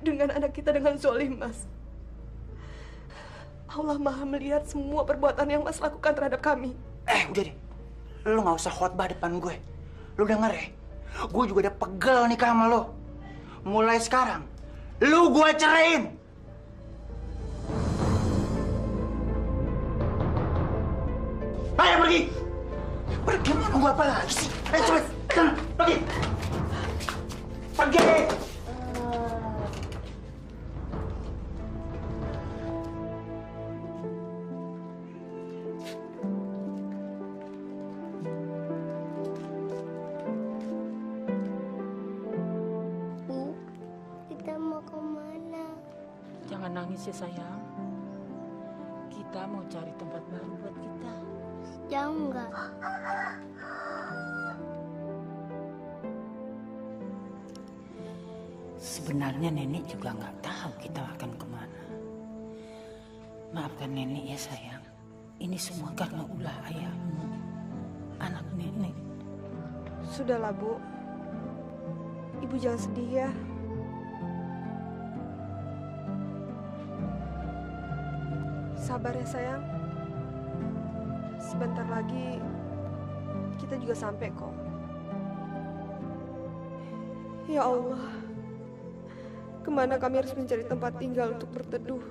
dengan anak kita dengan zolim, Mas. Allah Maha melihat semua perbuatan yang Mas lakukan terhadap kami. Udah deh. Lu nggak usah khotbah depan gue. Lu denger ya? Gue juga udah pegel nikah sama lo. mulai sekarang lu gua ceraiin. Ayo pergi. Pergi, mau nunggu apa lagi sih? Ayo cepet, sana, pergi. Pergi. Bu, kita mau kemana? Jangan nangis ya sayang. Kita mau cari tempat baru buat kita. Jauh nggak? Sebenarnya nenek juga nggak tahu kita akan kemana. Maafkan nenek ya sayang. Ini semua karena ulah ayahmu, anak nenek. Sudahlah, Bu. Ibu jangan sedih ya. Sabar ya, sayang. Sebentar lagi kita juga sampai kok. Ya Allah, kemana kami harus mencari tempat tinggal untuk berteduh?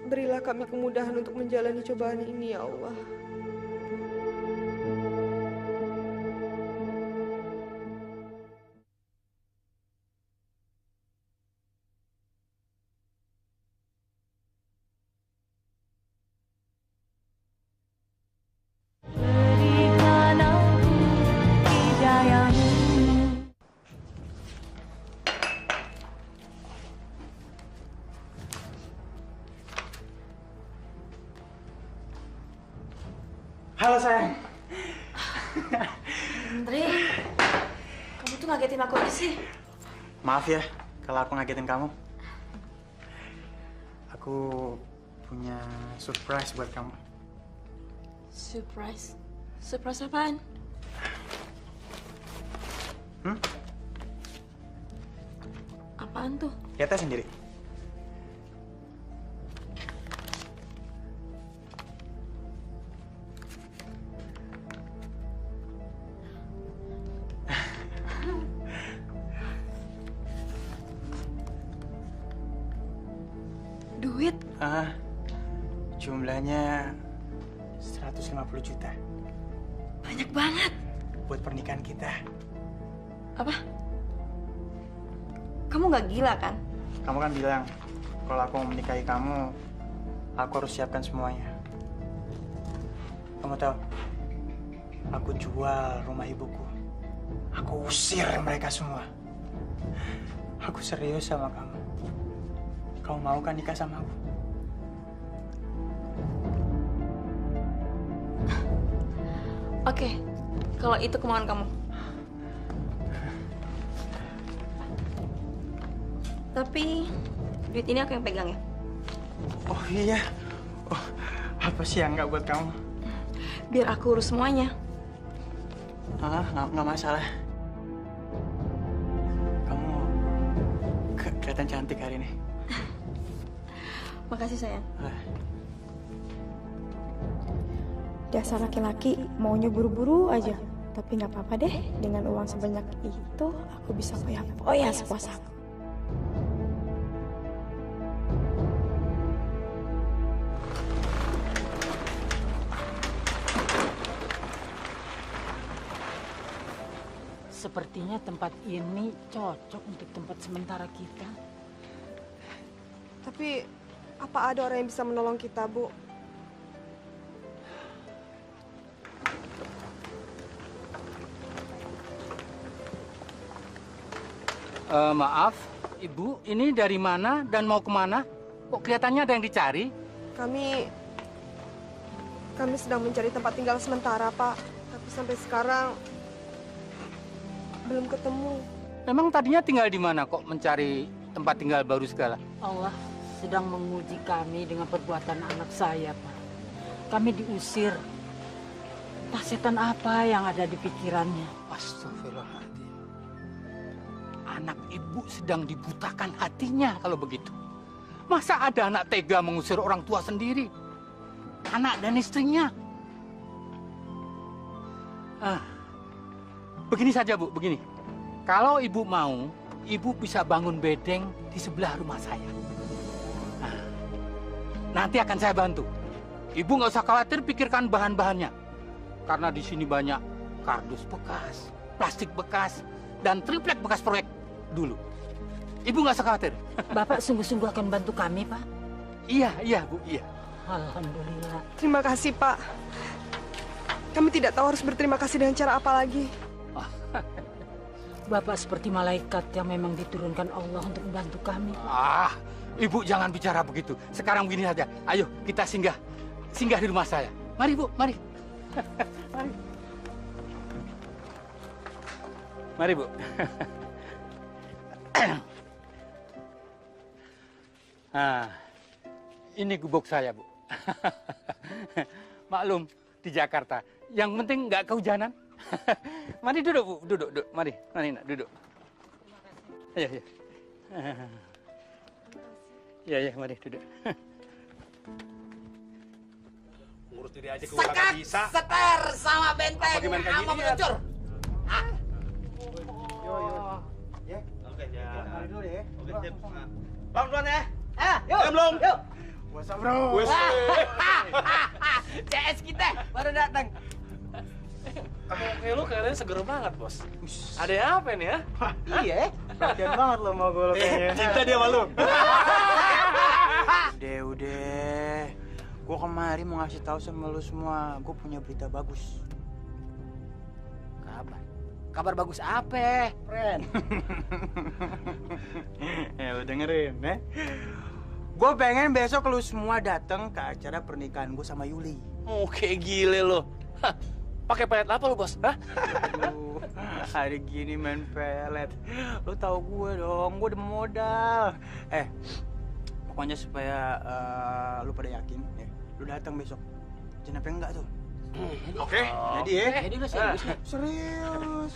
Berilah kami kemudahan untuk menjalani cobaan ini, ya Allah. Halo sayang. Andre, kamu tuh ngagetin aku aja sih. Maaf ya kalau aku ngagetin kamu. Aku punya surprise buat kamu. Surprise? Surprise apaan? Apaan tuh? Lihat aja sendiri. Duit? Jumlahnya 150 juta. Banyak banget. Buat pernikahan kita. Apa? Kamu nggak gila kan? Kamu kan bilang kalau aku mau menikahi kamu, aku harus siapkan semuanya. Kamu tahu, aku jual rumah ibuku. Aku usir mereka semua. Aku serius sama kamu. Kamu mau kan nikah sama aku? Oke, kalau itu kemauan kamu. Tapi duit ini aku yang pegang ya. Oh iya. Oh, apa sih yang nggak buat kamu? Biar aku urus semuanya. Nggak masalah. Kamu kelihatan cantik hari ini. Makasih sayang. Dasar laki-laki maunya buru-buru aja. Tapi nggak apa-apa deh. Dengan uang sebanyak itu aku bisa foya-foya sepuasaku. Sepertinya tempat ini cocok untuk tempat sementara kita. Tapi apa ada orang yang bisa menolong kita, Bu? Maaf, Ibu, ini dari mana dan mau kemana? Kok kelihatannya ada yang dicari? Kami sedang mencari tempat tinggal sementara, Pak. Tapi sampai sekarang belum ketemu. Memang tadinya tinggal di mana kok mencari tempat tinggal baru segala? Allah sedang menguji kami dengan perbuatan anak saya, Pak. Kami diusir. Entah setan apa yang ada di pikirannya. Astagfirullahaladzim. Anak ibu sedang dibutakan hatinya kalau begitu. Masa ada anak tega mengusir orang tua sendiri? Anak dan istrinya. Begini saja, Bu, begini. Kalau ibu mau, ibu bisa bangun bedeng di sebelah rumah saya. Nah, nanti akan saya bantu. Ibu nggak usah khawatir pikirkan bahan-bahannya. Karena di sini banyak kardus bekas, plastik bekas, dan triplek bekas proyek dulu. Ibu nggak usah khawatir. Bapak sungguh-sungguh akan bantu kami, Pak? Iya, Bu, iya. Alhamdulillah. Terima kasih, Pak. Kami tidak tahu harus berterima kasih dengan cara apa lagi. Bapak seperti malaikat yang memang diturunkan Allah untuk membantu kami. Ibu jangan bicara begitu. Sekarang begini saja. Ayo, kita singgah di rumah saya. Mari, Bu, mari. Mari. Mari, Bu. Nah, ini gubuk saya, Bu. Maklum, di Jakarta. Yang penting nggak kehujanan. Mari duduk, Bu. Duduk. Mari, nak, duduk. Ayo. Ya, mari duduk. Ngurus diri aja gue kagak bisa. Seter sama benteng Apa gimana kayak sama gini, peluncur. Yo. Ya. Oke, ya. Mari dulu deh. Oke, sip. Bang, duluan ya. Yuk. Belum. Yuk. What's up, bro? CS kita baru datang. Oke, lu kayaknya seger banget, Bos. Ada yang apa nih ya? Iya, perhatian banget lo mau gue kayaknya. Cinta dia sama lu. Udah. Gue kemarin mau ngasih tahu sama lu semua, gue punya berita bagus. Kabar bagus apa, friend? Ya lu dengerin, ya. Gue pengen besok lu semua datang ke acara pernikahan gue sama Yuli. Oke, gile lo. Pakai pelet apa lu, Bos? Hah? Aduh, hari gini main pelet. Lu tahu gue dong, gue udah modal. Pokoknya supaya lu pada yakin, ya, lu datang besok. Jangan sampai enggak tuh. Oke. Jadi ya. Jadi lu serius nih? Serius.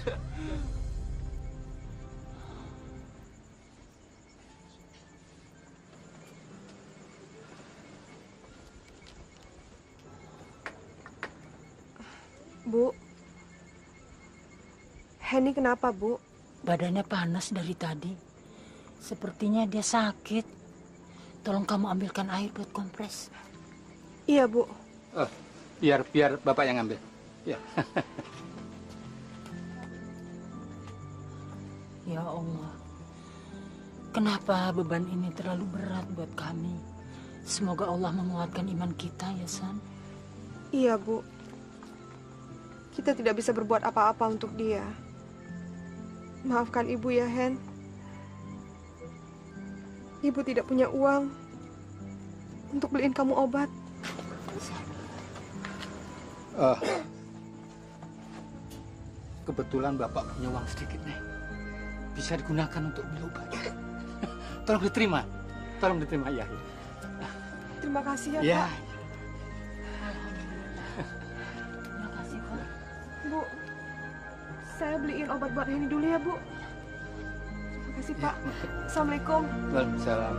Bu, Henny kenapa, Bu? Badannya panas dari tadi. Sepertinya dia sakit. Tolong kamu ambilkan air buat kompres. Iya, Bu. Biar Bapak yang ambil. Ya. Ya Allah, kenapa beban ini terlalu berat buat kami? Semoga Allah menguatkan iman kita, ya San. Iya, Bu. Kita tidak bisa berbuat apa-apa untuk dia. Maafkan Ibu ya, Hen. Ibu tidak punya uang untuk beliin kamu obat. Kebetulan Bapak punya uang sedikit nih. Bisa digunakan untuk beli obat. Tolong diterima ya. Terima kasih ya, Ya. Pak. Terima kasih, Pak. Bu, saya beliin obat buat Henny dulu ya, Bu. Terima kasih, Pak. Assalamualaikum. Waalaikumsalam.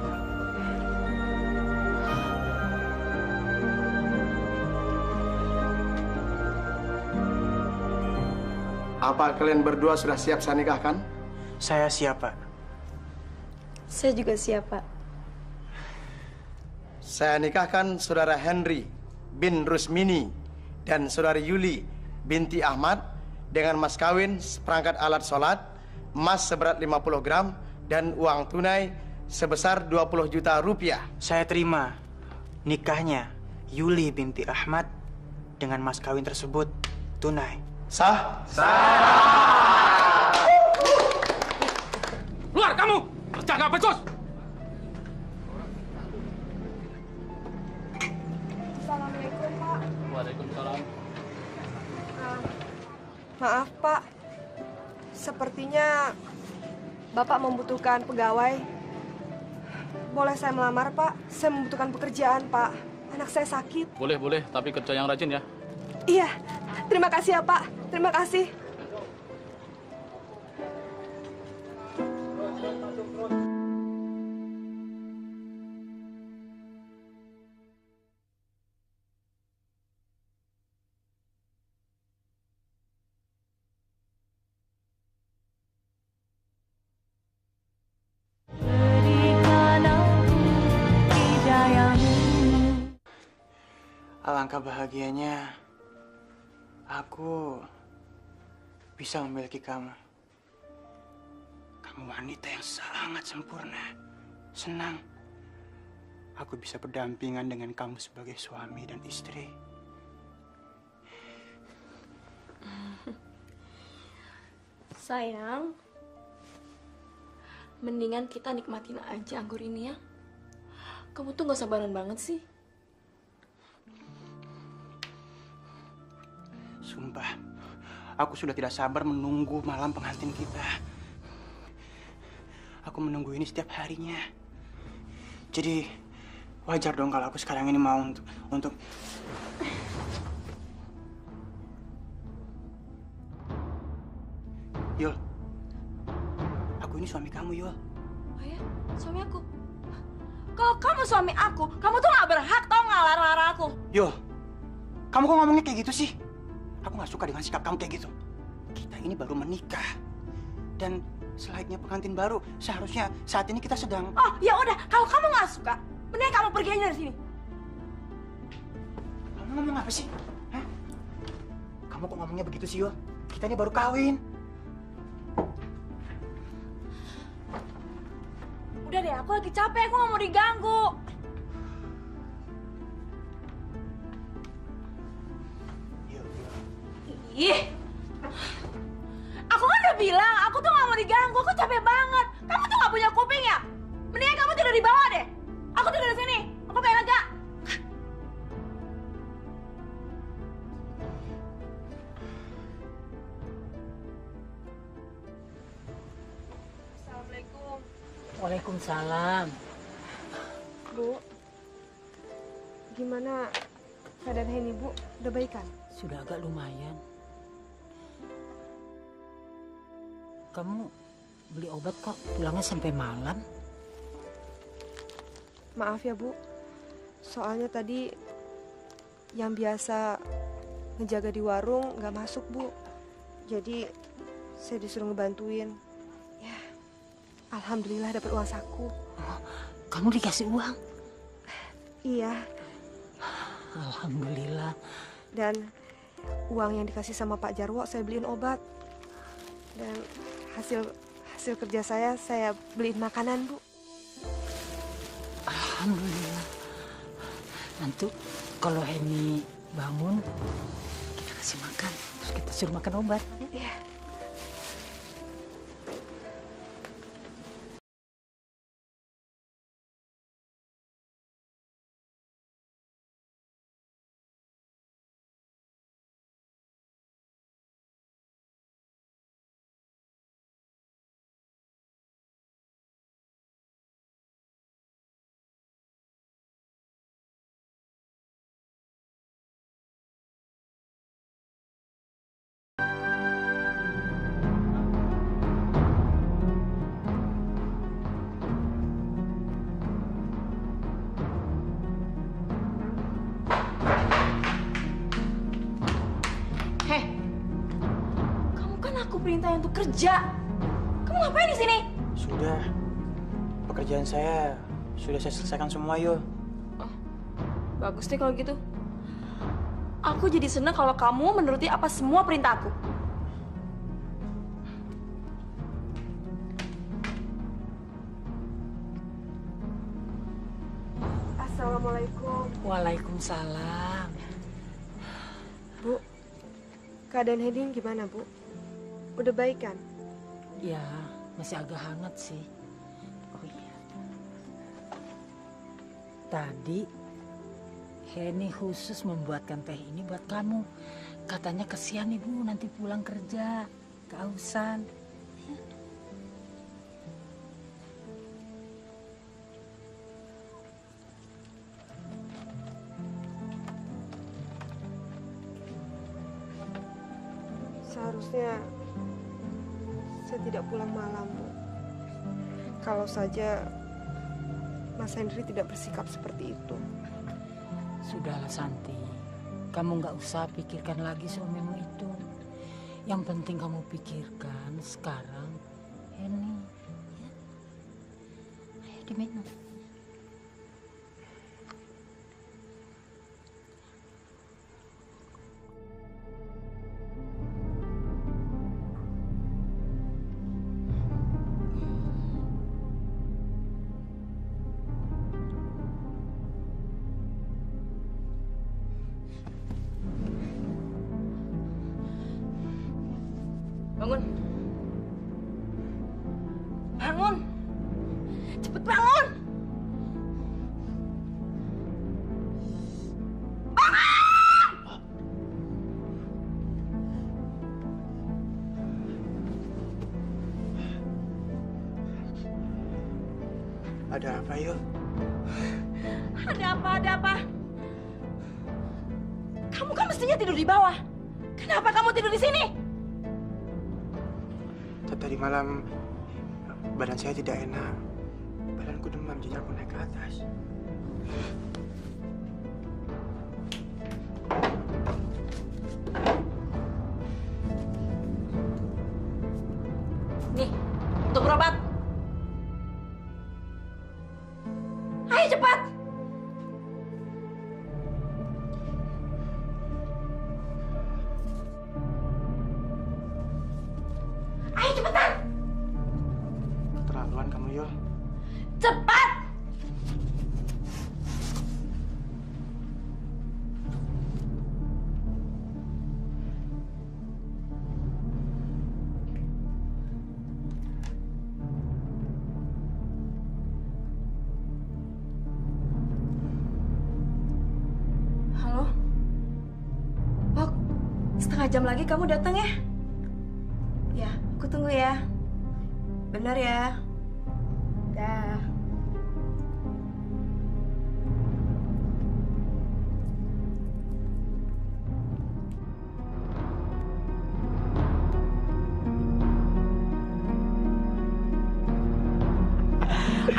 Apa kalian berdua sudah siap saya nikahkan? Saya siap, Pak. Saya juga siap, Pak. Saya nikahkan saudara Henry bin Rusmini dan saudari Yuli binti Ahmad dengan mas kawin seperangkat alat sholat, emas seberat 50 gram, dan uang tunai sebesar 20 juta rupiah. Saya terima nikahnya Yuli binti Ahmad dengan mas kawin tersebut tunai. Sah? Keluar kamu! Kerja nggak becus! Assalamualaikum, Pak. Waalaikumsalam. Maaf, Pak. Sepertinya Bapak membutuhkan pegawai. Boleh saya melamar, Pak? Saya membutuhkan pekerjaan, Pak. Anak saya sakit. Boleh, tapi kerja yang rajin ya. Iya. Terima kasih ya, Pak. Terima kasih. Alangkah bahagianya aku bisa memiliki kamu. Kamu wanita yang sangat sempurna. Senang aku bisa berdampingan dengan kamu sebagai suami dan istri. Sayang, mendingan kita nikmatin aja anggur ini ya. Kamu tuh gak sabaran banget sih. Sumpah, aku sudah tidak sabar menunggu malam pengantin kita. Aku menunggu ini setiap harinya. Jadi wajar dong kalau aku sekarang ini mau untuk Yul, aku ini suami kamu, Yul. Oh ya, suami aku. Kalau kamu suami aku, kamu tuh gak berhak tau gak larang-larang aku. Yul, kamu kok ngomongnya kayak gitu sih? Aku gak suka dengan sikap kamu kayak gitu. Kita ini baru menikah. Dan selayaknya pengantin baru, seharusnya saat ini kita sedang... Oh, ya udah, kalau kamu gak suka, mending kamu pergi aja dari sini. Kamu ngomong apa sih? Hah? Kamu kok ngomongnya begitu sih, Yul? Kita ini baru kawin. Udah deh, aku lagi capek, aku gak mau diganggu. Ih, aku kan udah bilang, aku tuh gak mau diganggu, aku capek banget. Kamu tuh gak punya kuping ya? Mendingan kamu tidur di bawah deh. Aku tidur di sini, aku pengen lega. Assalamualaikum. Waalaikumsalam. Bu, gimana keadaan Henny, Bu? Udah baikan? Sudah agak lumayan. Kamu beli obat kok pulangnya sampai malam? Maaf ya, Bu. Soalnya tadi yang biasa ngejaga di warung nggak masuk, Bu. Jadi saya disuruh ngebantuin. Ya, alhamdulillah dapat uang saku. Oh, kamu dikasih uang? Iya. Alhamdulillah. Dan uang yang dikasih sama Pak Jarwo saya beliin obat. Dan hasil kerja saya beliin makanan, Bu. Alhamdulillah. Nanti kalau Henny bangun, kita kasih makan. Terus kita suruh makan obat. Iya. Perintah untuk kerja. Kamu ngapain di sini? Sudah. Pekerjaan saya sudah saya selesaikan semua, Yul. Oh, bagus deh kalau gitu. Aku jadi senang kalau kamu menuruti apa semua perintah aku. Assalamualaikum. Waalaikumsalam. Bu, keadaan Henny gimana, Bu? Udah baik kan? Ya, masih agak hangat sih. Oh iya. Tadi Henny khusus membuatkan teh ini buat kamu. Katanya kesian ibu nanti pulang kerja, kehausan. Seharusnya saya tidak pulang malam, Bu. Kalau saja Mas Henry tidak bersikap seperti itu. Sudahlah Santi, kamu nggak usah pikirkan lagi suamimu itu. Yang penting kamu pikirkan sekarang Henny. Ya. Ayo diminum. bangun. Cepet bangun. Ada apa, Yul? Ada apa? Kamu kan mestinya tidur di bawah. Kenapa kamu tidur di sini? Tadi malam badan saya tidak enak. Badanku demam, jadi aku naik ke atas. Nih, untuk berobat. Ayo cepat. Ayo cepetan. Keterlaluan kamu, Yul. Cepat. Halo? Bok, setengah jam lagi kamu datang ya? Ya, aku tunggu ya. Benar ya? Dah.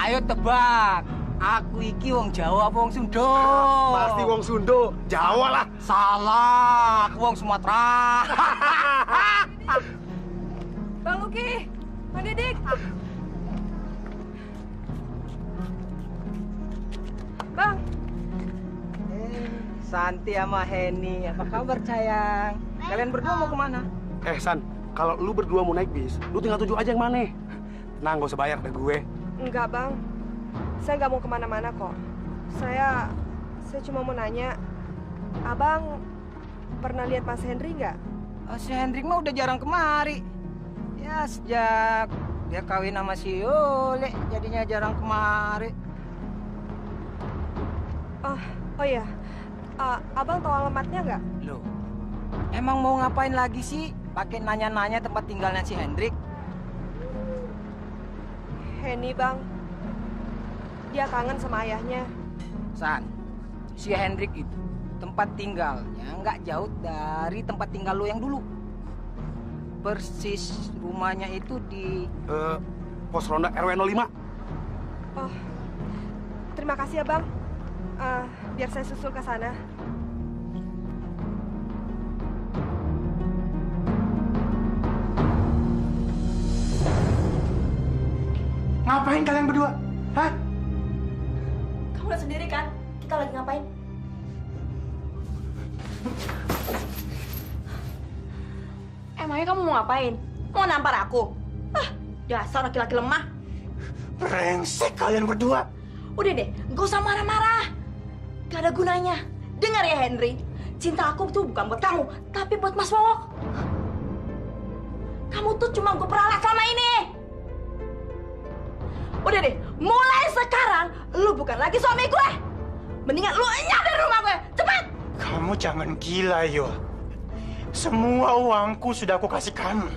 Ayo tebak. Aku iki wong Jawa apa wong Sunda? Pasti wong Sunda. Jawa lah. Salah, aku wong Sumatera. Bang Luki, Bang Didik. Bang. Santi sama Henny, apa kabar sayang? Kalian berdua mau kemana? San, kalau lu berdua mau naik bis, lu tinggal tuju aja yang mana. Tenang, gak usah bayar deh gue. Enggak, Bang. Saya nggak mau kemana-mana kok. Saya cuma mau nanya, Abang pernah lihat Mas Henry nggak? Oh, si Hendrik mah udah jarang kemari. Ya, sejak dia kawin sama si Yule, jadinya jarang kemari. Oh iya, Abang tahu alamatnya nggak? Loh, emang mau ngapain lagi sih? Pakai nanya-nanya tempat tinggalnya si Hendrik? Henny, Bang. Dia kangen sama ayahnya. San, si Hendrik itu tempat tinggalnya nggak jauh dari tempat tinggal lo yang dulu. Persis rumahnya itu di... Pos Ronda RW 05. Oh, terima kasih ya, Bang. Biar saya susul ke sana. Ngapain kalian berdua? Hah? Kamu lihat sendiri kan? Kita lagi ngapain? Emangnya kamu mau ngapain? Mau nampar aku? Dasar laki-laki lemah. Brengsek kalian berdua. Udah deh, gak usah marah-marah. Gak ada gunanya. Dengar ya Henry, cinta aku tuh bukan buat kamu, tapi buat Mas Wowok. Kamu tuh cuma gue peralat selama ini. Udah deh, mulai sekarang lu bukan lagi suami gue. Mendingan lu enyah dari rumah gue, cepat. Kamu jangan gila, Yul. Semua uangku sudah aku kasih kamu.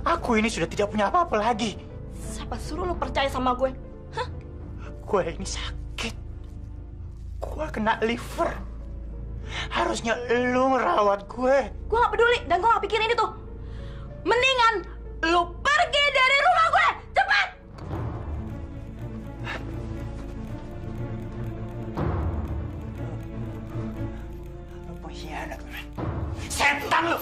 Aku ini sudah tidak punya apa-apa lagi. Siapa suruh lu percaya sama gue? Hah? Gue ini sakit. Gue kena liver. Harusnya lu merawat gue. Gue gak peduli dan gue gak pikirin itu. Mendingan lu pergi dari rumah gue, cepat. Pengkhianat, setan lu!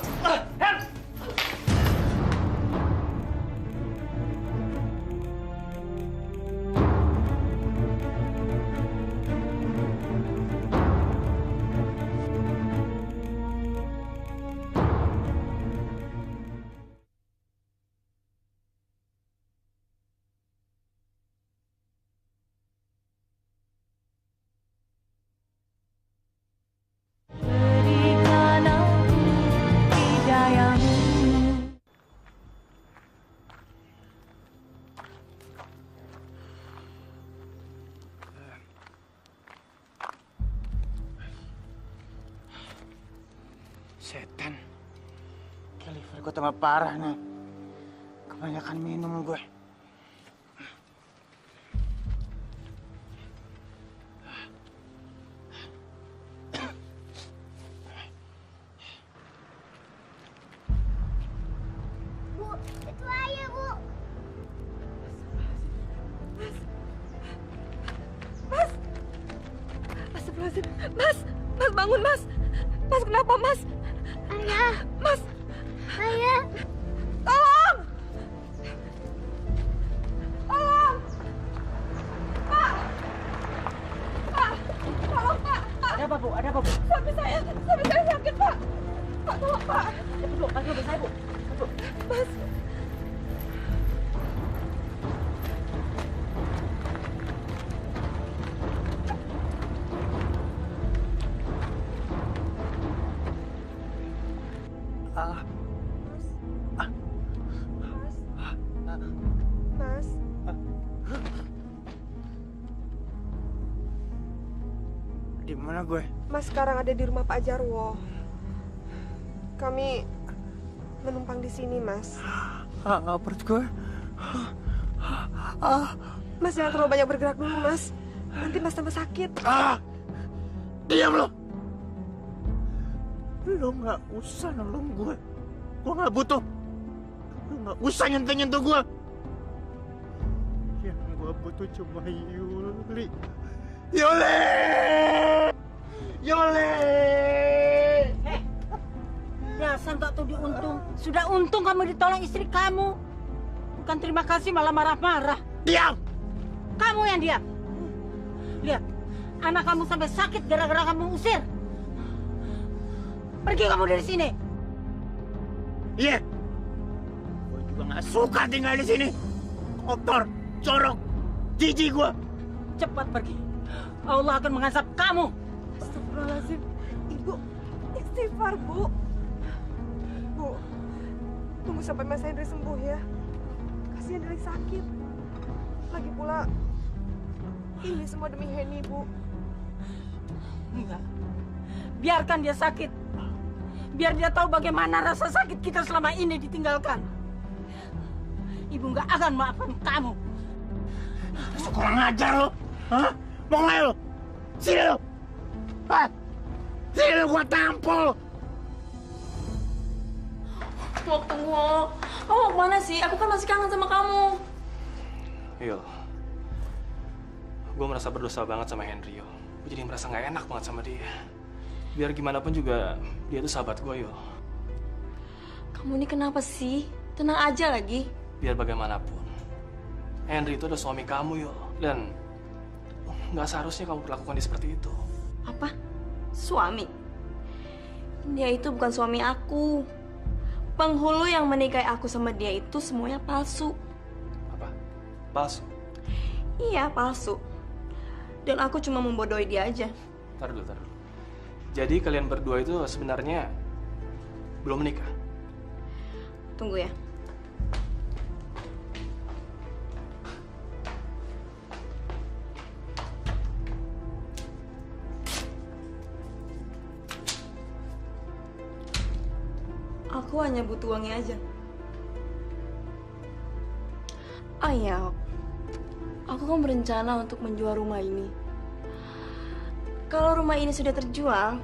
gue tambah parah nih. Kebanyakan minum gue. Bu, itu ayah, Bu. Mas! Astagfirullahaladzim. Mas! Mas bangun, Mas! Mas kenapa, Mas? Ayah. Mas! Ayah. Tolong! Tolong! Pak! Pak! Tolong, Pak! Pak! Ada apa, Bu? Ada apa, Bu? Suami saya sakit, Pak! Pak, tolong, Pak! Bu, bantu saya, Bu. Bu. Mas! Mas. Di mana gue? Mas sekarang ada di rumah Pak Jarwo. Kami menumpang di sini, Mas. Perut gue. Mas jangan terlalu banyak bergerak dulu, Mas. Nanti Mas tambah sakit. Diam lo. Lo nggak usah nolong gue. Gue nggak butuh. Lo nggak usah nyentuh gue. Yang gue butuh cuma Yuli. Yuli! Yuli! Dasar tak tahu diuntung. Sudah untung kamu ditolong istri kamu. Bukan terima kasih malah marah-marah. Diam! Kamu yang diam. Lihat, anak kamu sampai sakit gara-gara kamu usir. Pergi kamu dari sini. Iya. Gue juga nggak suka tinggal di sini. Kotor, corok, jijik gue. Cepat pergi. Allah akan mengazab kamu. Astagfirullahaladzim. Ibu, istighfar, Bu. Bu, tunggu sampai Mas Hendri sembuh ya. Kasihan dia lagi sakit. Lagi pula, ini semua demi Henny, Bu. Enggak. Biarkan dia sakit. Biar dia tahu bagaimana rasa sakit kita selama ini ditinggalkan. Ibu nggak akan maafkan kamu. Kurang ajar lo. Hah? Mau nggak lo? Sini lo. Hah? Sini lo gua tampol. Wok, tunggu, Wok. Kamu mau kemana sih? Aku kan masih kangen sama kamu. Yo, gue merasa berdosa banget sama Henry, yo. Gue jadi merasa nggak enak banget sama dia. Biar gimana pun juga, dia tuh sahabat gue, yo. Kamu ini kenapa sih? Tenang aja lagi. Biar bagaimanapun, Henry itu adalah suami kamu, yo. Dan nggak seharusnya kamu perlakukan dia seperti itu. Apa? Suami? Dia itu bukan suami aku. Penghulu yang menikahi aku sama dia itu semuanya palsu. Apa? Palsu? Iya, palsu. Dan aku cuma membodohi dia aja. Tar dulu. Jadi kalian berdua itu sebenarnya belum menikah? Tunggu ya. Aku hanya butuh uangnya aja. Ayah, aku kan berencana untuk menjual rumah ini. Kalau rumah ini sudah terjual,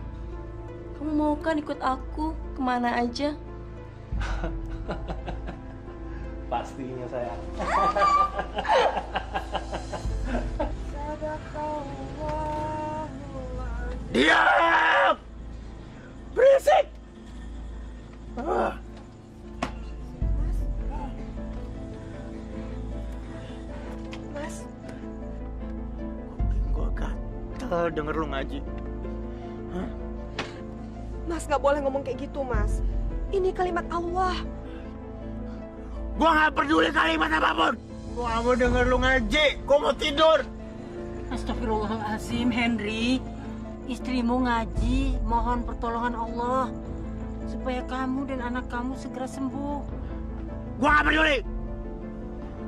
kamu mau kan ikut aku kemana aja? Pastinya sayang. Diam! Berisik! Mas. Gue gatel denger lu ngaji. Hah? Mas nggak boleh ngomong kayak gitu, Mas. Ini kalimat Allah. Gua nggak peduli kalimat apapun. Gua nggak mau denger lu ngaji. Gua mau tidur. Astagfirullahaladzim, Henry. Istrimu ngaji, mohon pertolongan Allah. Supaya kamu dan anak kamu segera sembuh. Gua nggak peduli.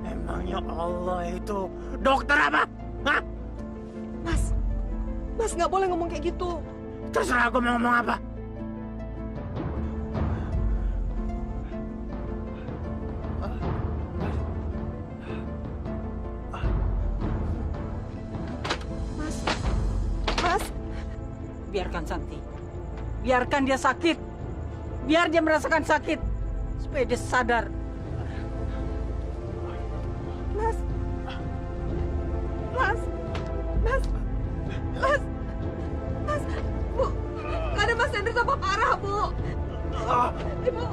Emangnya Allah itu dokter apa? Hah? Mas nggak boleh ngomong kayak gitu. Terserah gua mau ngomong apa. Biarkan Santi. Biarkan dia sakit. Biar dia merasakan sakit. Supaya dia sadar. Mas. Mas. Mas. Mas. Mas. Bu. Keadaan Mas Henry tambah parah, Bu. Ibu.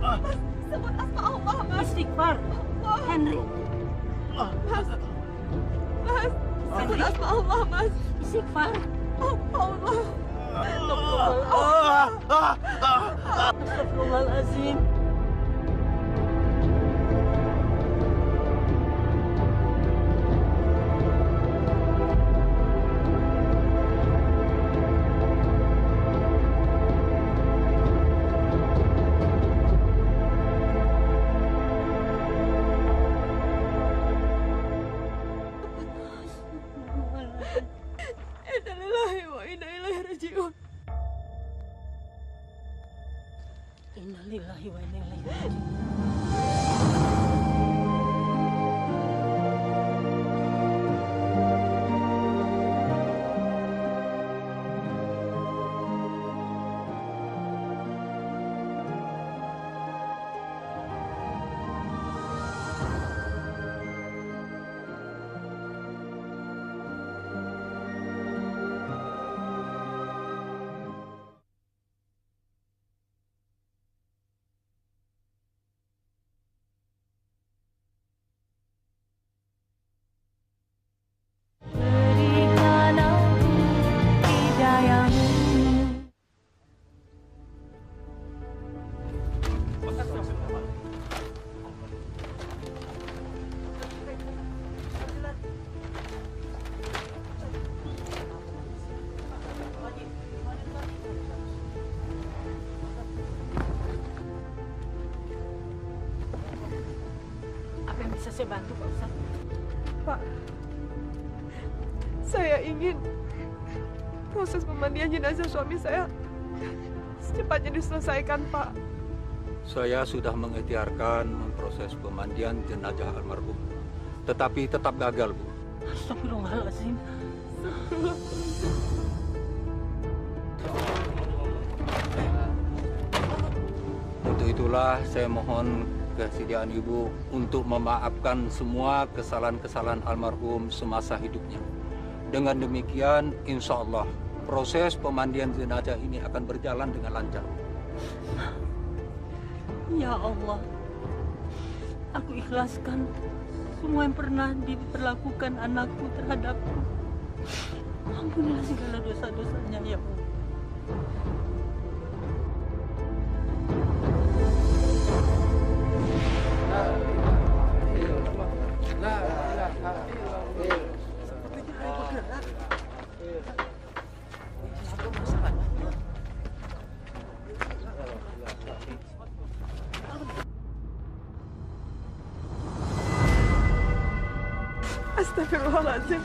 Mas. Sebut asma Allah, Mas. Istighfar. Henry. Mas. Mas. Sebut asma Allah, Mas. Istighfar. Allah. Astagfirullahaladzim. Innalillahi wa inna ilaihi raji'un. Innalillahi wa inna ilaihi raji'un. Apa yang bisa saya bantu, Pak Ustaz? Pak, saya ingin proses pemandian jenazah suami saya secepatnya diselesaikan, Pak. Saya sudah mengikhtiarkan memproses pemandian jenazah almarhum, tetapi tetap gagal, Bu. Astagfirullahaladzim. Untuk itulah saya mohon kesediaan Ibu untuk memaafkan semua kesalahan-kesalahan almarhum semasa hidupnya. Dengan demikian, insya Allah proses pemandian jenazah ini akan berjalan dengan lancar. Ya Allah, aku ikhlaskan semua yang pernah diperlakukan anakku terhadapku. Ampunilah segala dosa-dosanya, ya Allah. Astagfirullahaladzim.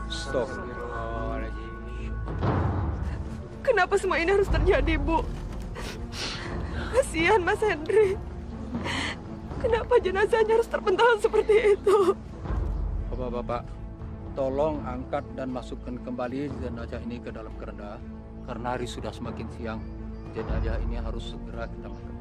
Astagfirullahaladzim. Kenapa semua ini harus terjadi, Bu? Kasihan Mas Henry. Kenapa jenazahnya harus terpental seperti itu? Bapak-bapak, tolong angkat dan masukkan kembali jenazah ini ke dalam keranda. Karena hari sudah semakin siang, jenazah ini harus segera kita makan.